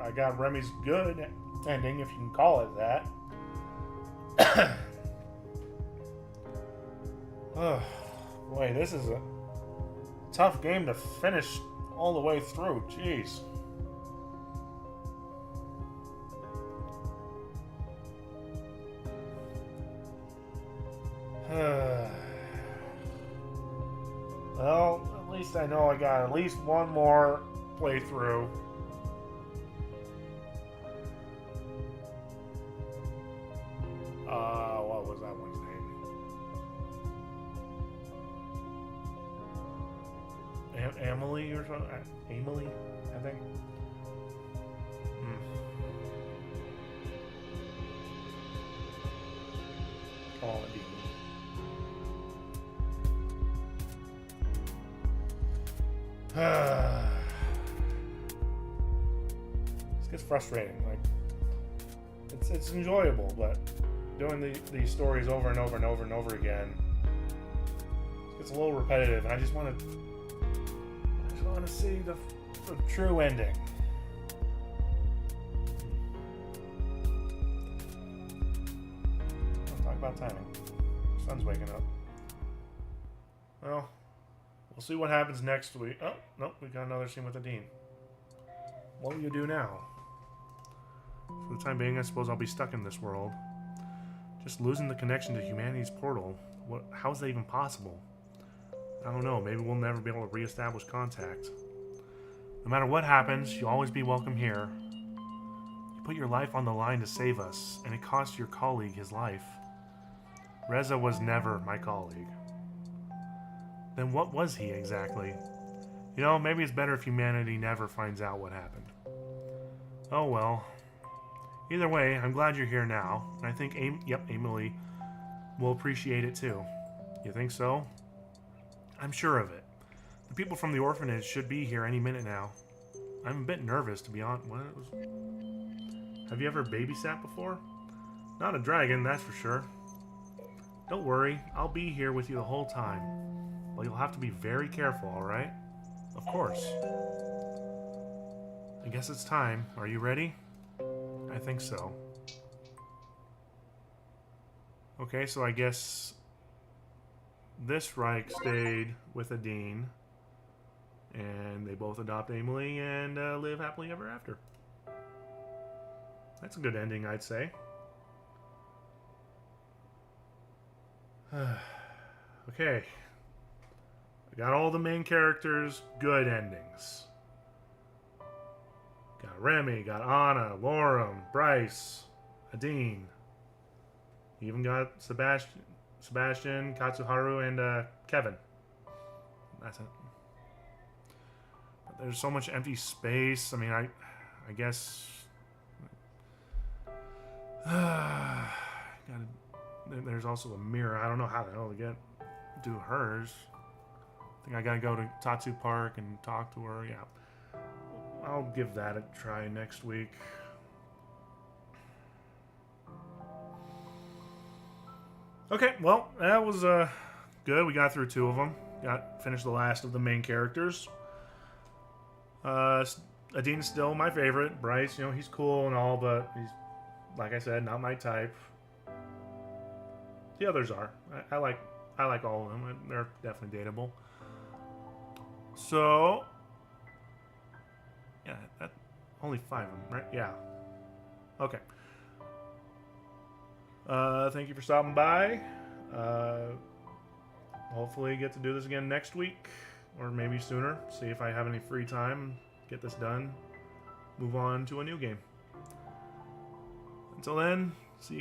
I got Remy's good ending, if you can call it that. Oh, boy, this is a tough game to finish all the way through. Jeez. Well, at least I know I got at least one more playthrough. What was that one's name? Emily or something? Emily, I think. call a dean. This gets frustrating. Like, it's enjoyable, but doing these stories over and over and over and over again, it gets a little repetitive. And I just want to see the true ending. Talk about timing. The sun's waking up. Well, we'll see what happens next week. Oh, nope, we got another scene with the dean. What will you do now? For the time being, I suppose I'll be stuck in this world. Just losing the connection to humanity's portal. How is that even possible? I don't know. Maybe we'll never be able to reestablish contact. No matter what happens, you'll always be welcome here. You put your life on the line to save us, and it cost your colleague his life. Reza was never my colleague. Then what was he exactly? You know, maybe it's better if humanity never finds out what happened. Oh well. Either way, I'm glad you're here now, and I think Emily will appreciate it too. You think so? I'm sure of it. The people from the orphanage should be here any minute now. I'm a bit nervous, to be honest. Have you ever babysat before? Not a dragon, that's for sure. Don't worry, I'll be here with you the whole time. Well, you'll have to be very careful, alright? Of course. I guess it's time. Are you ready? I think so. Okay, so I guess this Reich stayed with a dean, and they both adopt Emily and live happily ever after. That's a good ending, I'd say. Okay. I got all the main characters' good endings. Got Remy, got Anna, Lorem, Bryce, Adine. Even got Sebastian, Katsuharu, and Kevin. That's it. But there's so much empty space. I mean, I guess. There's also a mirror. I don't know how the hell to do hers. I think I gotta go to Tatsu Park and talk to her. Yeah. I'll give that a try next week. Okay, well, that was good. We got through 2 of them. Finished the last of the main characters. Adine's still my favorite. Bryce, he's cool and all, but he's, like I said, not my type. The others are. I like all of them. They're definitely dateable. So, yeah, that only 5 of them, right? Yeah. Okay. Thank you for stopping by. Hopefully get to do this again next week, or maybe sooner. See if I have any free time. Get this done. Move on to a new game. Until then, see you.